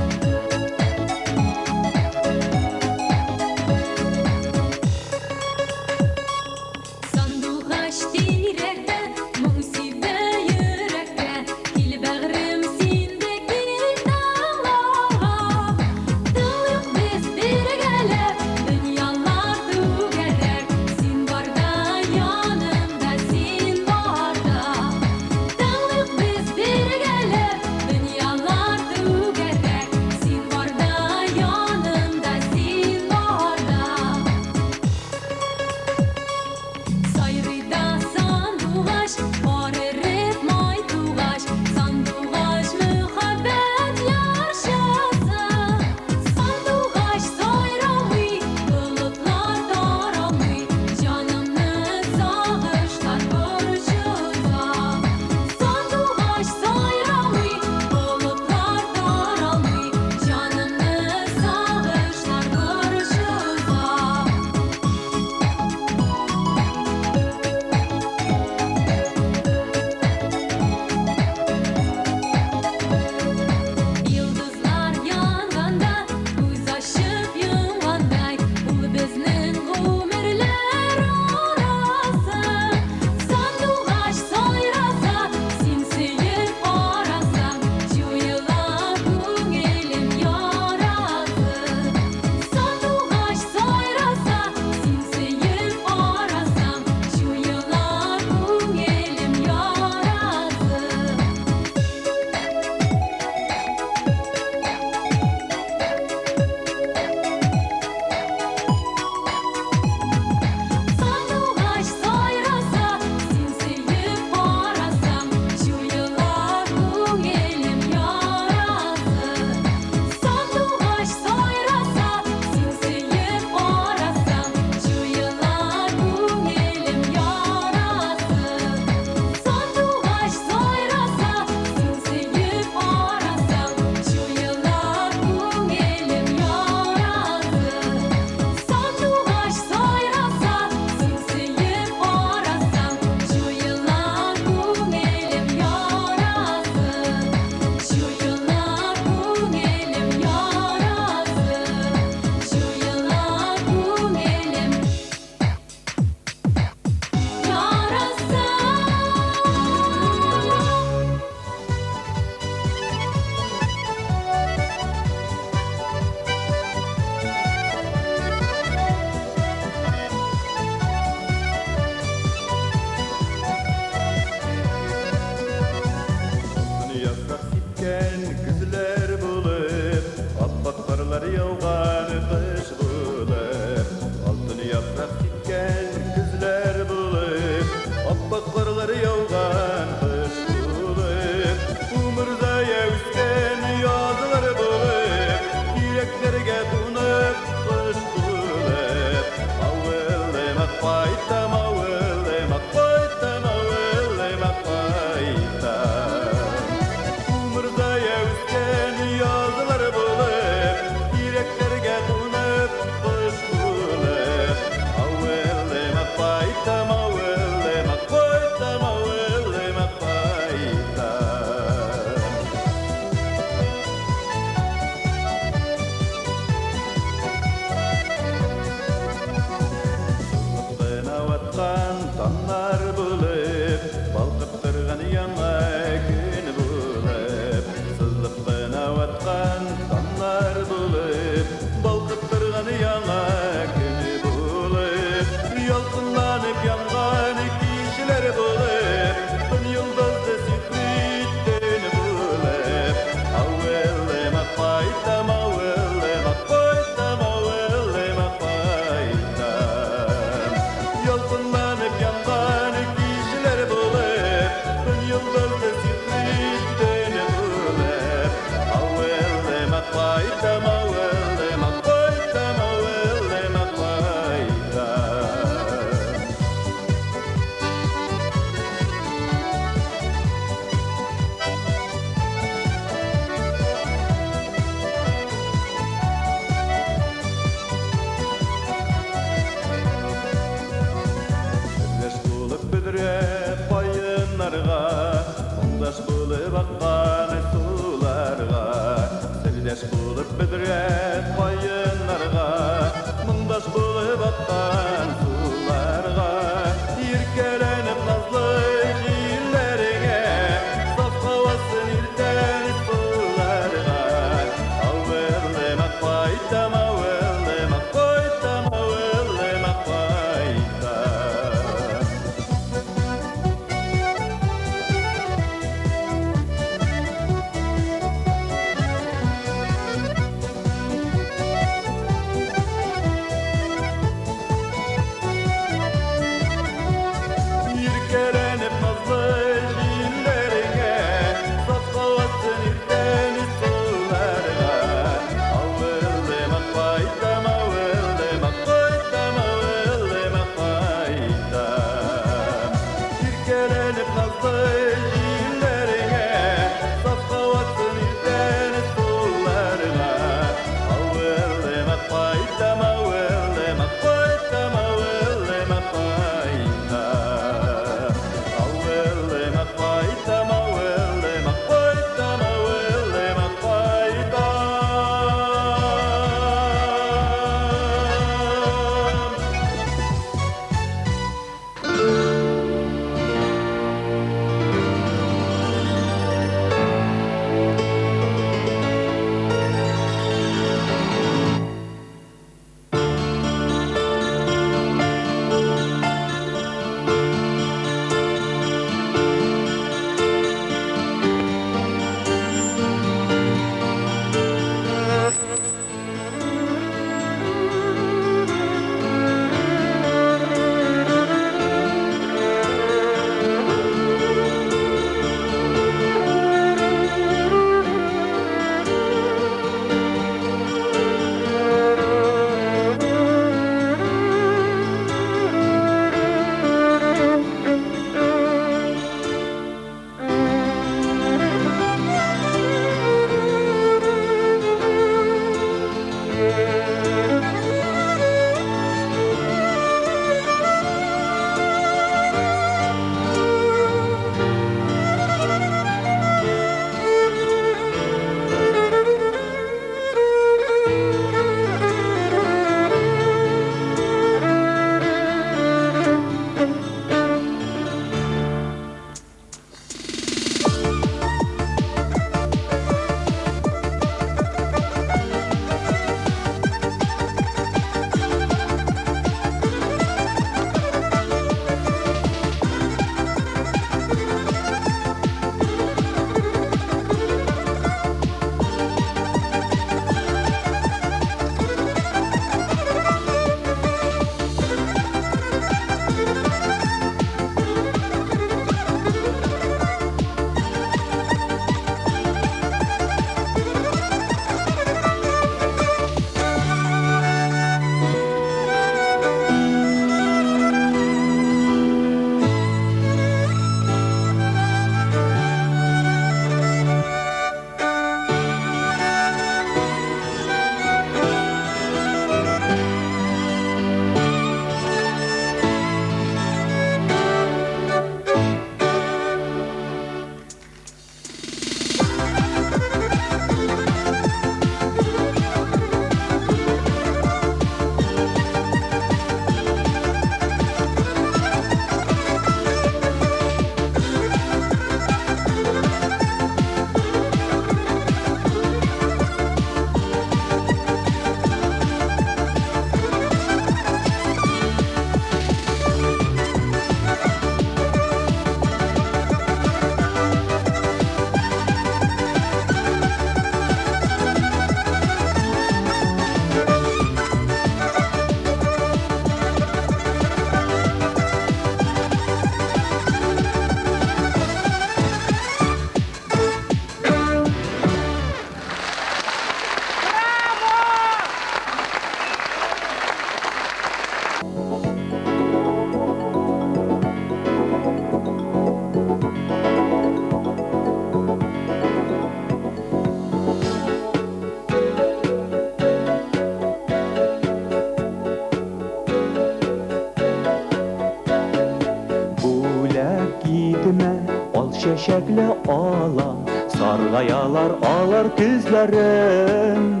çiçekle alan sargayalar alar gözlerim.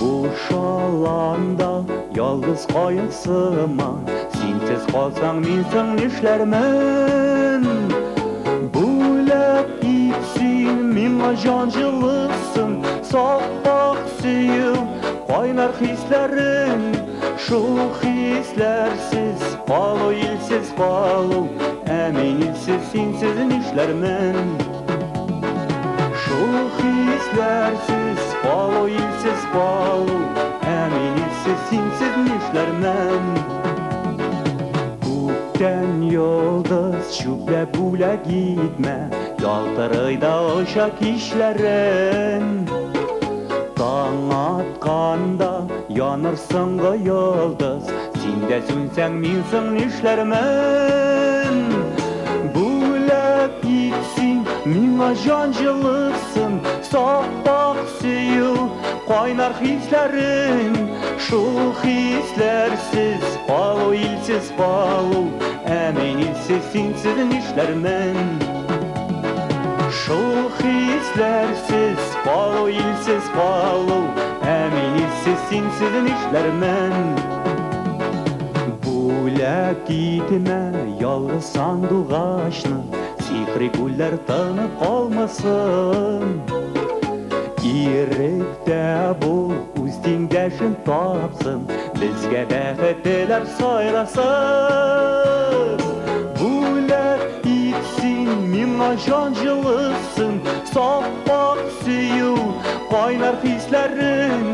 Bu şalanda yalnız kayınsıman, sensiz kalsam minsin nişlermen. Bulak gitsin minna cancılısın, sağ suyum kaynar hislerin. Şu hislersiz kalı ilsiz kalı, emin ilsiz sensiz nişlermen. Şu hislersiz kalı ilsiz kalı, emin ilsiz sensiz nişlermen. Gökten yıldız şüple bule gitme, yaltırıyda ışık işlerin. Dağ atkanda yanırsın da yıldız, sen de sönsen minsin nişlermen. Bulak gitsin minna cancılısın, sağ suyu kaynar hislerin. Şu hislersiz kalı ilsiz kalı, emin ilsiz sensiz nişlermen. Şu hislersiz kalı ilsiz kalı, emin ilsiz sensiz nişlermen. Bulak gitme yalnız sandık ağaçını, sihri güller tanıp kalmasın. Yürekte bu üstündeşin tapsın, bizge bäxetler sayrasın. Bulak gitsin minna cancılısın, sağ suyu kaynar hislerin.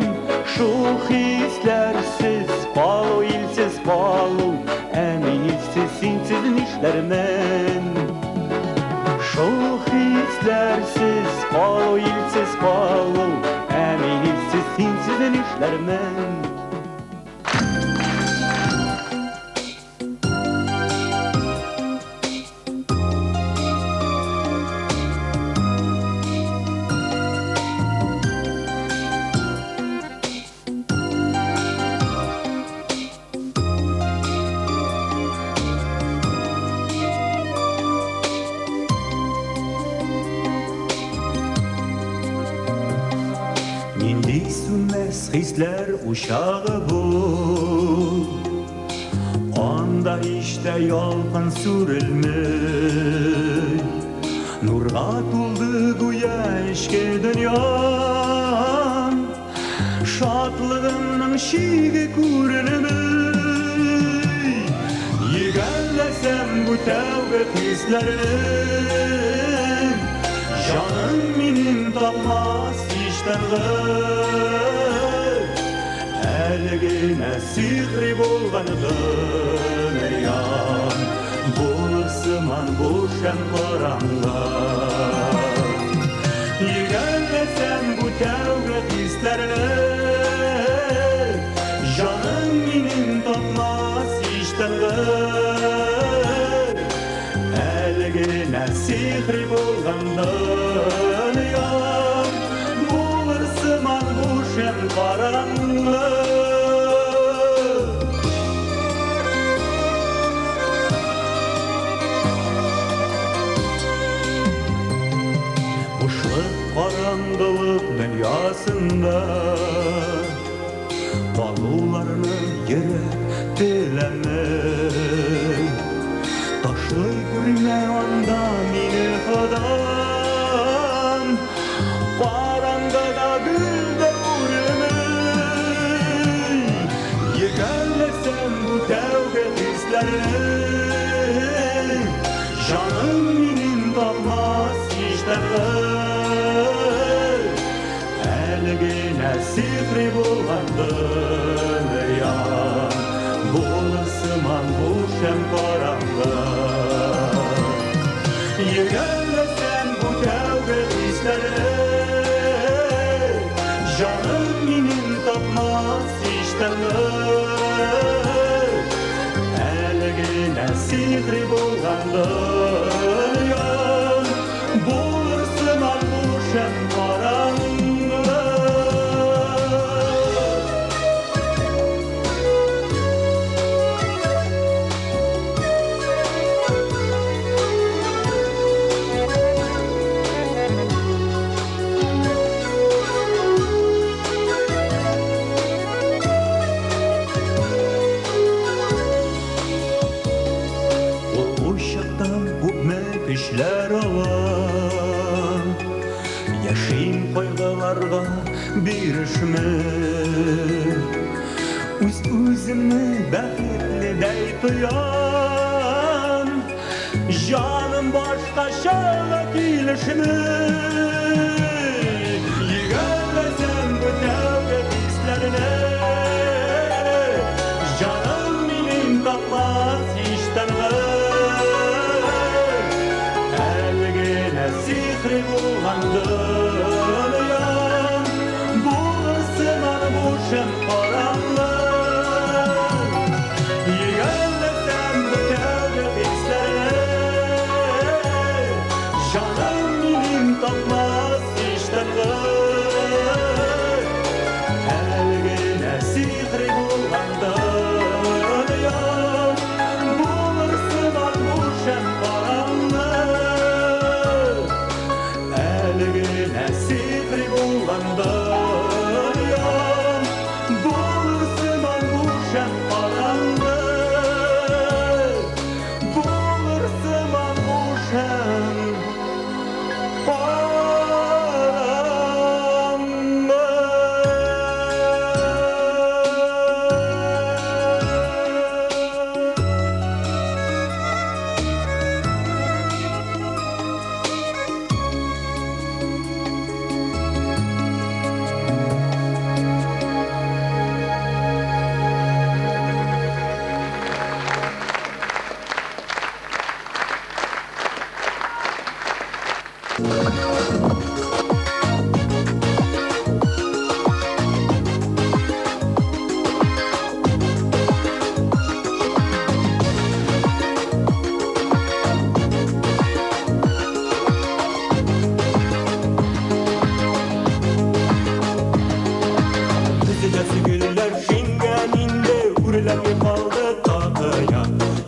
Şu hislersiz kalı ilsiz kalı, emin ilsiz sensiz nişlermen. Şu hislersiz kalı ilsiz kalı, emin ilsiz sensiz nişlermen. Nindi sünmez hisler uşağı bu, onda işte yalgın sürülmüş. Nurga tuldu güya eşke dünyam, şadlığının şiği görünümüş. Yigellesem bu tevbe hislerim, canım benim tapmaz Әлігіне сихри болған дүниям, болырсыман бұшам қараңға. Егерлесем бұ тәугі hislerini, жаным менің тапмас иштанғы. Әлігіне сихри болған дүниям, болырсыман бұшам қараңға. Karanlık dünyasında Kalılarını yere dilemey, taşlı gülme anda mini adam, karanlıkta gülde vurmey. Yegellesem bu tevge hislerini, canım benim tapmaz işlerine. Әлігіне сихри болған дүниям, болысыман бұшам қараңғы. Егерлесем бұ тәугі hislerini, жаным менің тапмас иштанғы. Әлігіне сихри болған дүниям, болысыман бұшам қараңғы. birişimi Üz-üzümü bəxtli dey duyan Canım başqa şağa kilişimi Yigəllesem bu tevret hislerine Canım benim tapmaz iştenğe Elgine sihri bulandırıyan Bulursun armuşum karanlık Yigəllesem bu tevret hislerine Canım benim tapmaz iştenğe Elgine sihri bulandırıyan Bulursun armuşum karanlık Elgine sihri bulandırıyan Bulursun armuşum karanlık Bulursun armuşum Gecesi güller şingeninde Ürülen kaldı tataya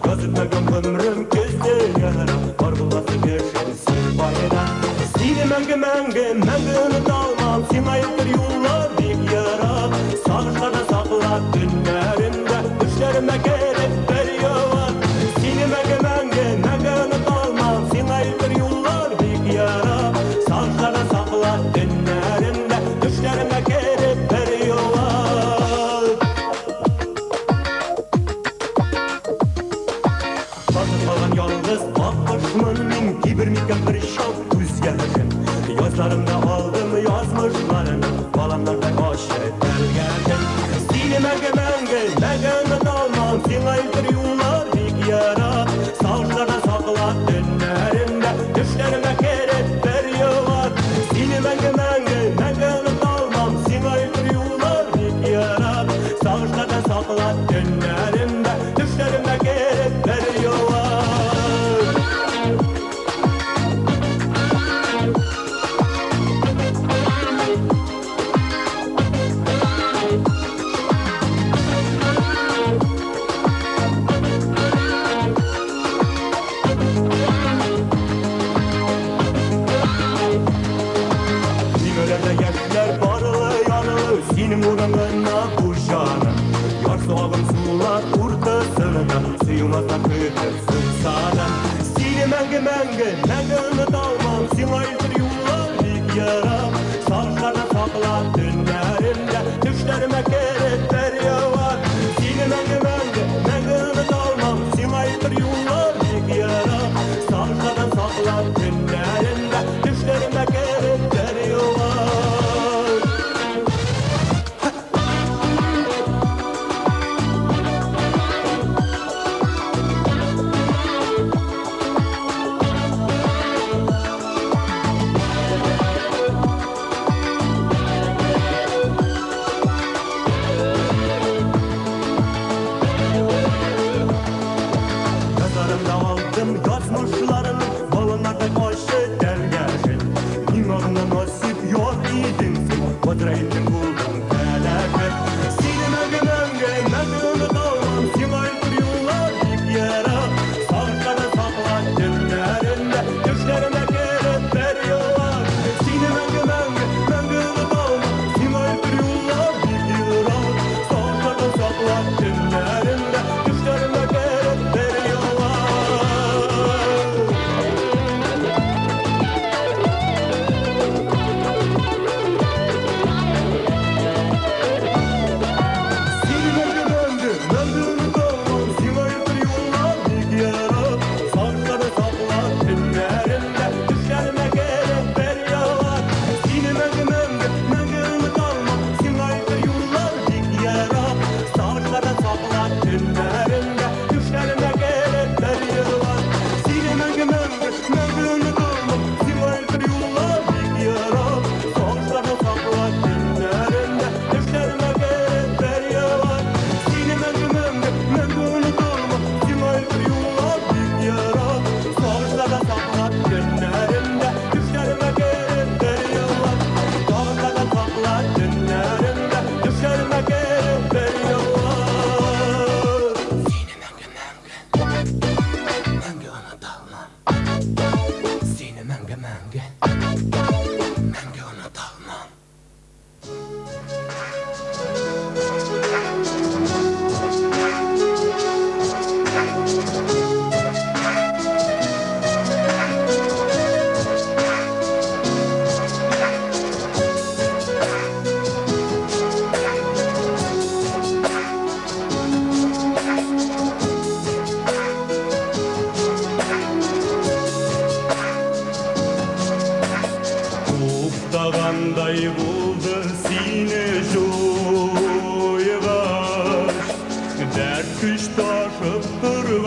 Yazıtmagam ömrüm gözde yara Var bulası bir şemsin bayra Seni menge unutulmam Sen ayıptır yollar dik yara Sağışlarda sakla günlerimde Düşlerime gelip veriyor Seni menge unutulmam Sen ayıptır yollar dik yara Sağışlarda sakla günlerimde Düşlerime gelip veriyor Yalnız bakmışmın min kibirmiken bir şal üzgeçim Yazlarımda aldım yazmışlarını Balamlarda aşık geldim Seni menge unutulmam Sen ayıptır yollar dik yara Sağışlarda sakla dünlerimde Düşlerime kerep veriyor Seni menge unutulmam Sen ayıptır yollar dik yara Sağışlarda sakla dünlerimde Düşlerime kerep veriyor Dimölerde yaşlar barılı yanılı Senin uğruna kuşanı Yar soğum sular ortasına Suyumazdan kötürsün sana Seni menge unutulmam Sen ayıptır yollar dik yara Sağışlarda sakla dünlerimde Düşlerime kerep veriyor Seni menge unutulmam Sen ayıptır yollar dik yara Sağışlarda sakla dünlerimde Düşlerime kerep veriyor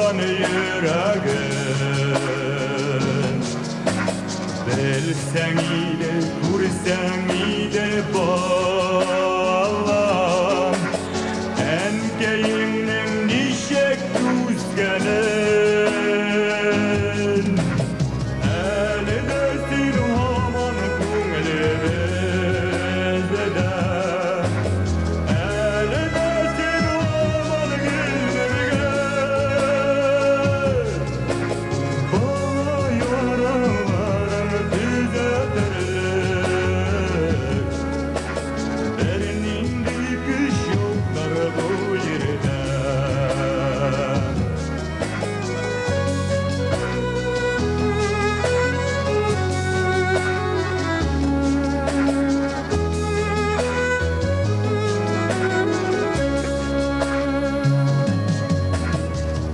yaman yüreğim. Bilsen iyile, görsen iyile balam, enkeyimnin nişek düzgenen. Eli desin haman künlümüzde, eli desin haman gülmürge. Bana yaralarım düzeltirler, derininde kış yoklar bu yerde.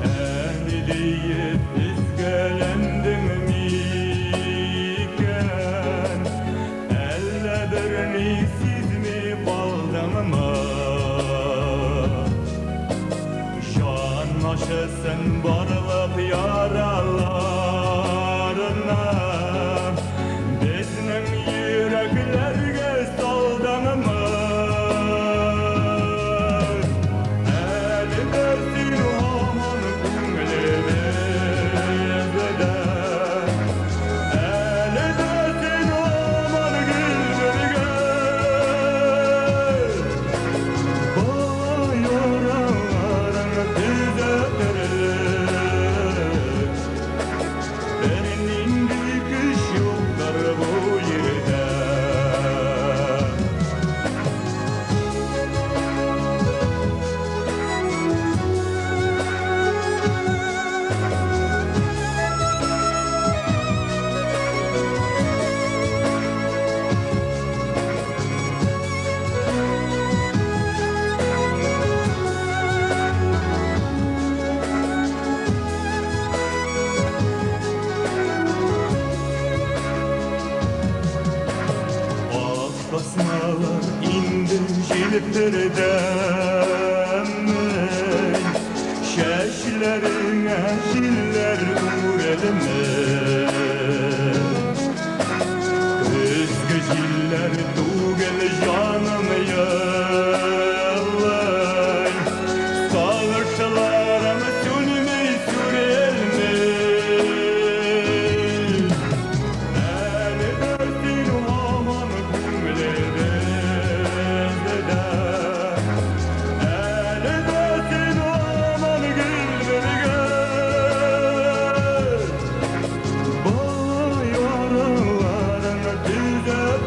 Emiliyet izgelendim miken, elle birini siz mi kaldım mı? Şanlaşasın barlık yaralarına, bizim yüreklerge saldım mı? Eli desin haman künlümüzde, eli desin haman gülmürge. Bana yaralarım düzeltirler, derininde kış yoklar bu yerde. Basmalar indi jilperdemey, şeşlerine jiller uğrelmey. Özgü jiller tugel canım yallay, sağırşılarım sönmey sürelmey. Eli dersin haman künlümüzde, eli dersin haman gülmürge. Bana yaralarım düzeltirler,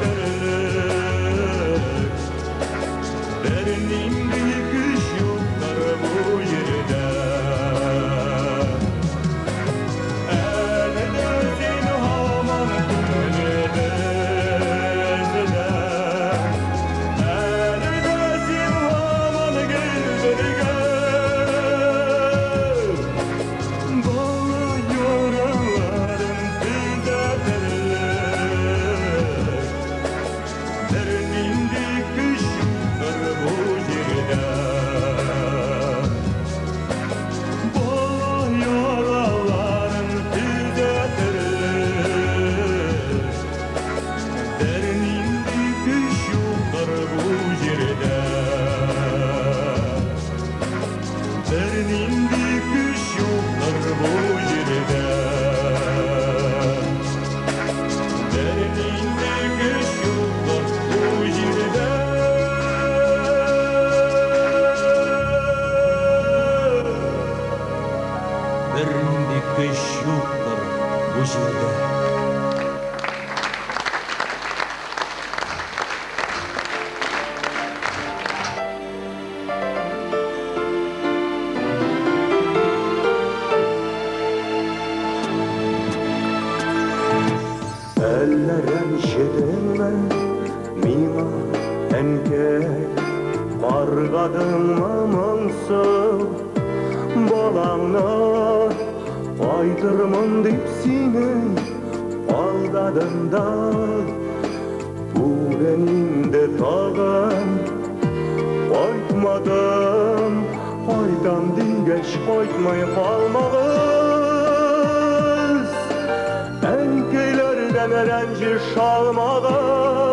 derininde kış yoklar bu yerde. Eli dersin haman künlümüzde, eli dersin haman gülmürge. Bana yaralarım düzeltirler, derininde kış yoklar bu yerde. Bana yaralarım düzeltirler, derininde kış yoklar bu yerde. Derininde kış yoklar bu yerde. Derininde kış yoklar bu yerde. Derininde kış yoklar bu yerde. Ellerim şedinme mima enkek, kargadın mamansı balağına, aydırmın dipsini aldadın da, bu benim de tağım, aytmadım aydan diye дигәч кайтмай калмагыз, әнкәйләрдән рәнҗеш алмагыз,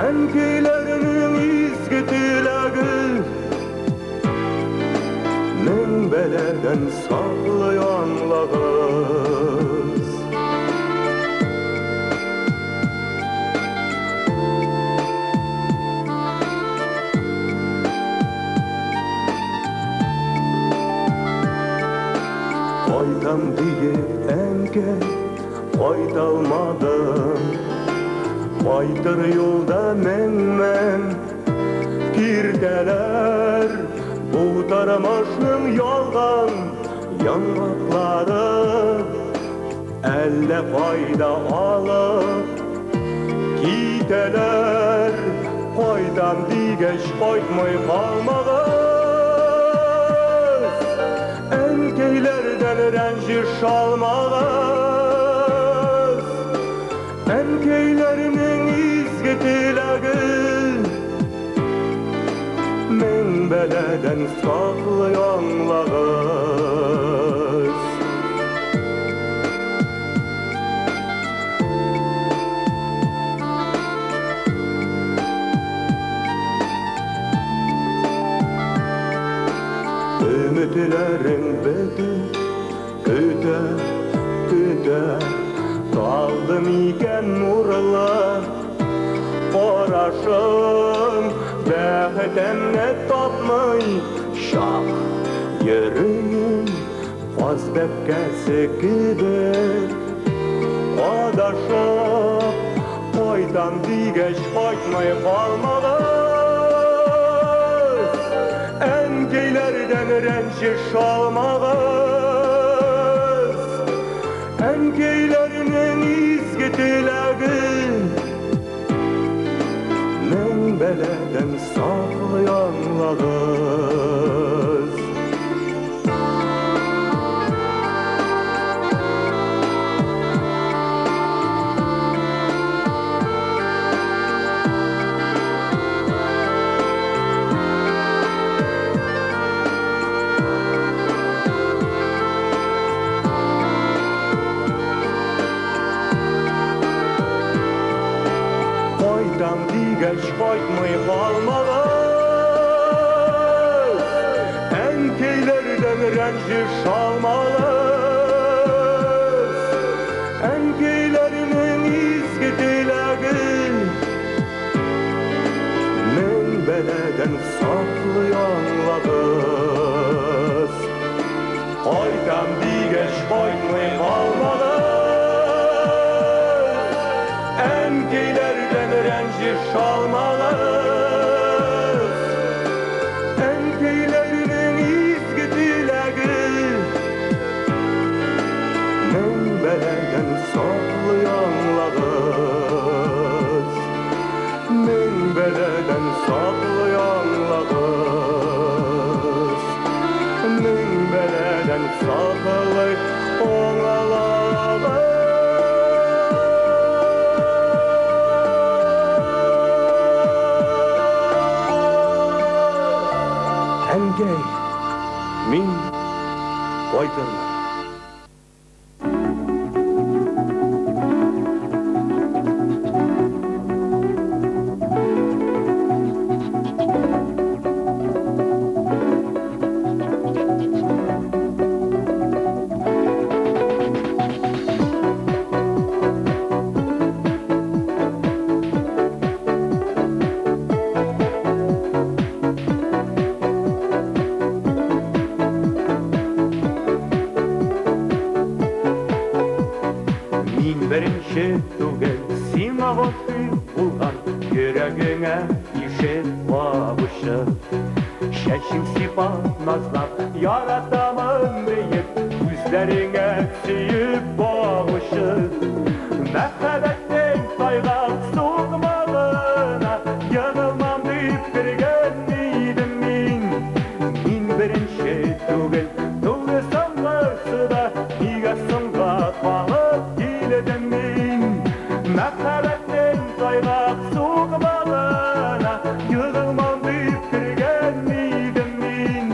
әнкәйләрнең изге теләге мең бәләдән саклый аңлагыз. Кайтам диеп әнкәй, кайталмадым. Кайтыр юлда мең-мең киртәләр, бу тормышның ялган яңаклары, әллә кайда алып китәләр. Кайтам дигәч кайтмый калмагыз, әнкәйләрдән рәнҗеш алмагыз, әнкәйләрнең изге теләге мең бәләдән саклый аңлагыз. Ümitlәрең бетеп, көтә, көтә, калдым икән нурлы карашым, бәхетемне тапмый шак йөрәгем, каз бәбкәсе кебек адашып, кайтам дигәч кайтмый калмагыз, әнкәйләрдән рәнҗеш алмагыз, әнкәйләрнең изге теләге мең бәләдән саклый аңлагыз. Кайтам дигәч кайтмый калмагыз, әнкәйләрдән рәнҗеш алмагыз, әнкәйләрнең изге теләге мең бәләдән саклый аңлагыз. Кайтам дигәч кайтмый калмагыз, әнкәйләрдән рәнҗеш алмагыз, әнкәйләрнең изге теләге мең бәләдән саклый аңлагыз, мең бәләдән саклый аңлагыз, мең бәләдән саклый аңлагыз. Әнкәй, мин кайтырмын. Беренче түгел, сиңа гашыйк булган, йөрәгеңә ишек кагышы. Чәчең сыйпап назлап, яратамын диеп, күзләреңә сөеп багышы. Мәхәббәтең тайгак сугмагына, егылмам дип кергән идем мин. Мин беренче түгел, соңгысы да, нигә соңга калып килдем мин. Мәхәббәтең тайгак сугмагына, егылмам дип кергән идем мин.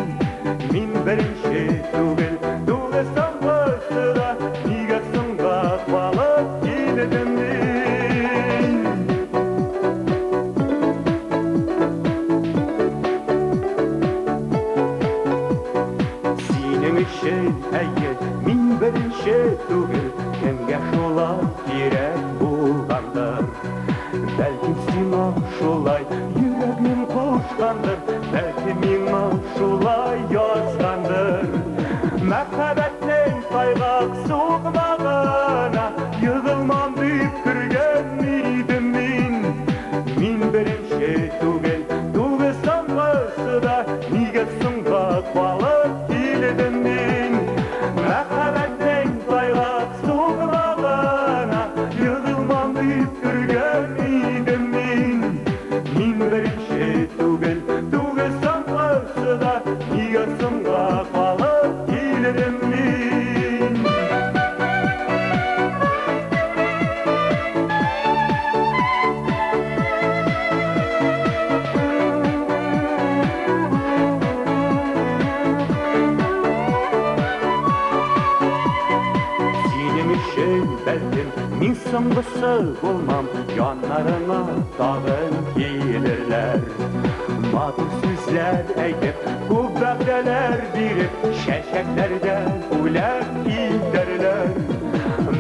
түгел, кемге шулай керек булгандар. Бәлкім сиңа шулай йөрәгем кушкандыр, бәлки миңа шулай язгандыр. Мәхәббәтнең кайгак сугмагына егылмам дип кергән идем мин. Мин беренче түгел, түгел соңгысы да, нигә соңга калып килдем мин. Мәхәббәтнең кайгак сугмагына егылмам дип кергән идем мин. Мин беренче түгел, түгел соңгысы да, нигә соңга калып килдем мин. Синең өчен бәлкем мин соңгысы булмам, яннарыңа тагын килерләр. Матур сүзләр әйтеп, күп вәгъдәләр биреп, чәчәкләргә үләк китәрләр.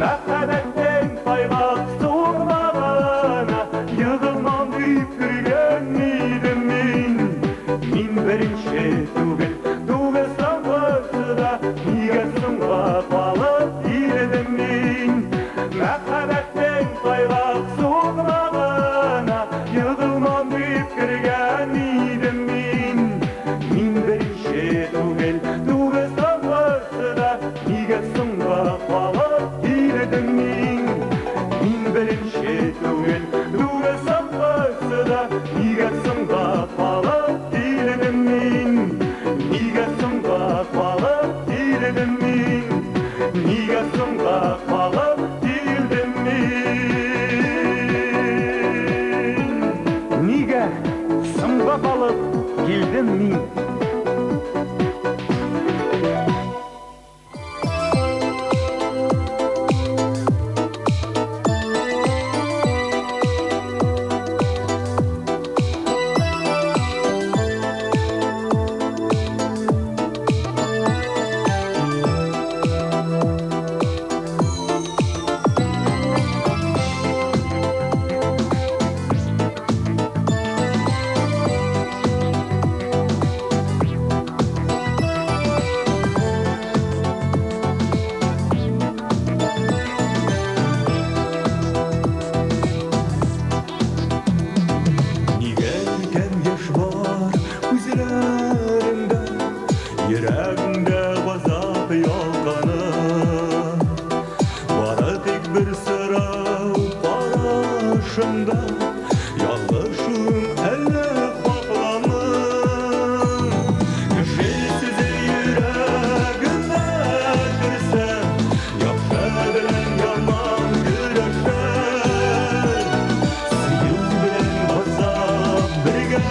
Мәхәббәтнең кайгак сугмагына егылмам дип кергән идем мин. Мин беренче түгел, түгел соңгысы да, нигә соңга калып килдем мин. Мәхәббәтнең кайгак сугмагына егылмам дип кергән идем мин. Мин беренче түгел, түгел соңгысы да, нигә соңга калып килдем мин. Мин беренче түгел, түгел соңгысы да, нигә соңга калып килдем мин. Нигә соңга калып килдем мин. Нигә соңга калып килдем мин. Нигә соңга калып килдем мин. Нигә кем яш бар күзләреңдә, йөрәгеңдә газап ялканы. Бары тик бер сорау карашыңда, ялгышым әллә хакламы? Кеше сүзе йөрәгемә керсә, яхшы белән яман көрәшә. Сыю белән газап бергә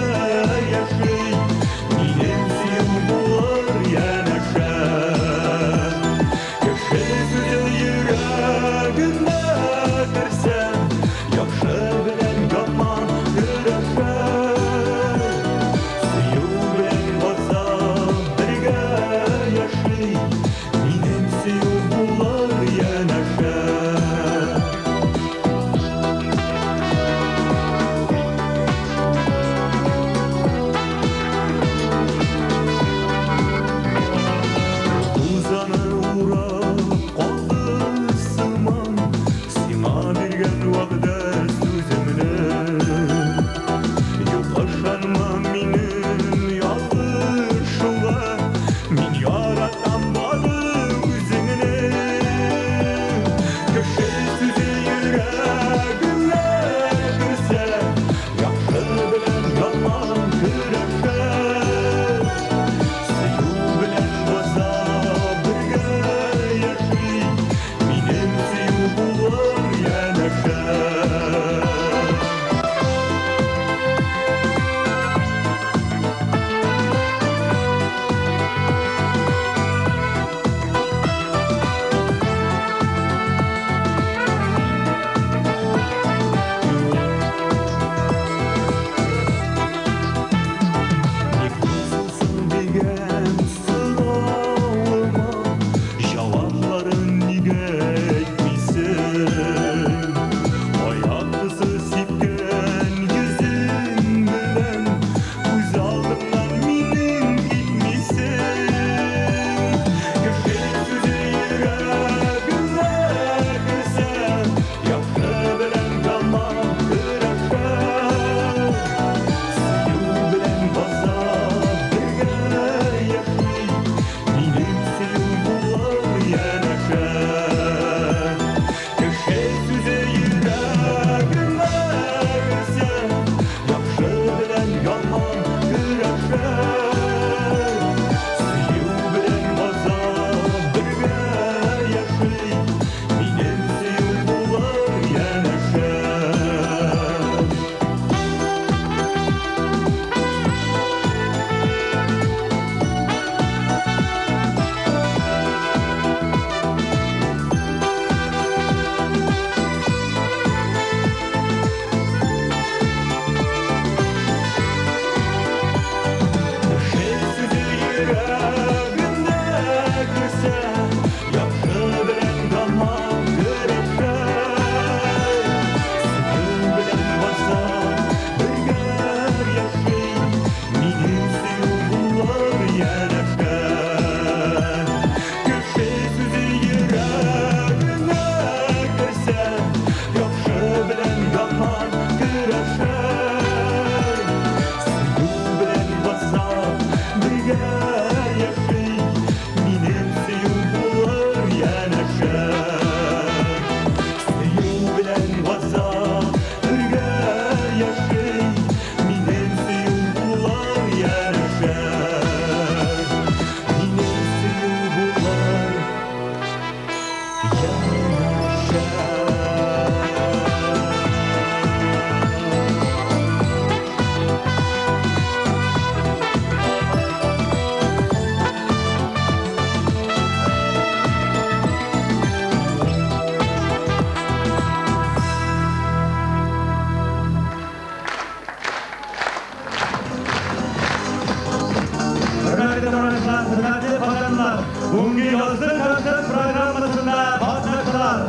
hürmetli kadınlar, bugünkü yazlık konser programmasında katıldılar.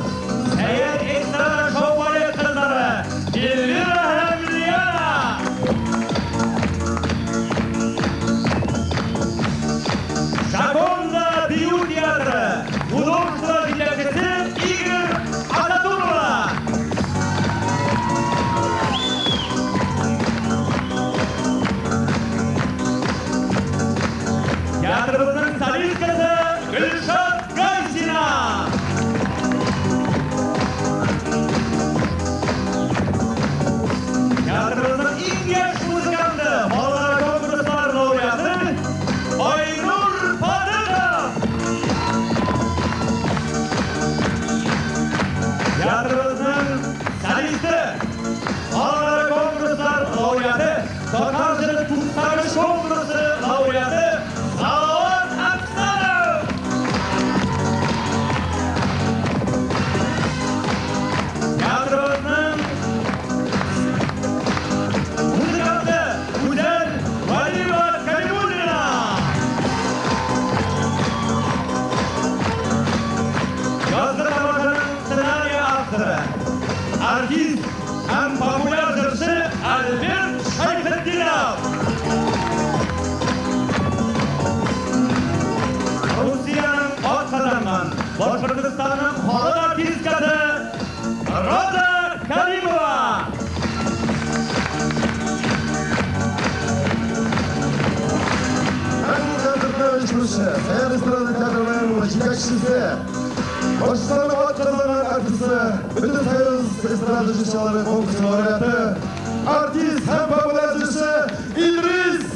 Eğer estrada şov balet kızları, Elvira Hemliyana. Şakonda Biyu Tiyatrı, Udorska Dilekçesi İgir Ataturla. Tiyatrımızın solistkası Gülşat Gaysina. Tiyatrımızın ilk yaş muzikandı, Ballar Konkurslar laureatı Aynur Padıga. Tiyatrımızın solisti, Ballar Konkurslar laureatı, Tokarcılık Kurtarış Konkursu laureatı Salavat Aksanov. Tiyatromuzun muzikası Güzel Valiva Kalimulina. Yazdık Amakan'ın senaryo aktörü, artist hem popüler jırsı Albert Şayfettinov. Rusiyanın ot kazangan, Bашқұртстанның халық артисткасы Роза Каримова. Teatrının üçmüşü, Sayın Estrada Teatrının жетекшісі, Башқұртстанның ат kazangan artisti, bütün Sayın Estrada Jurşaları konkursu laureatı, artist hem popüler jursi İdris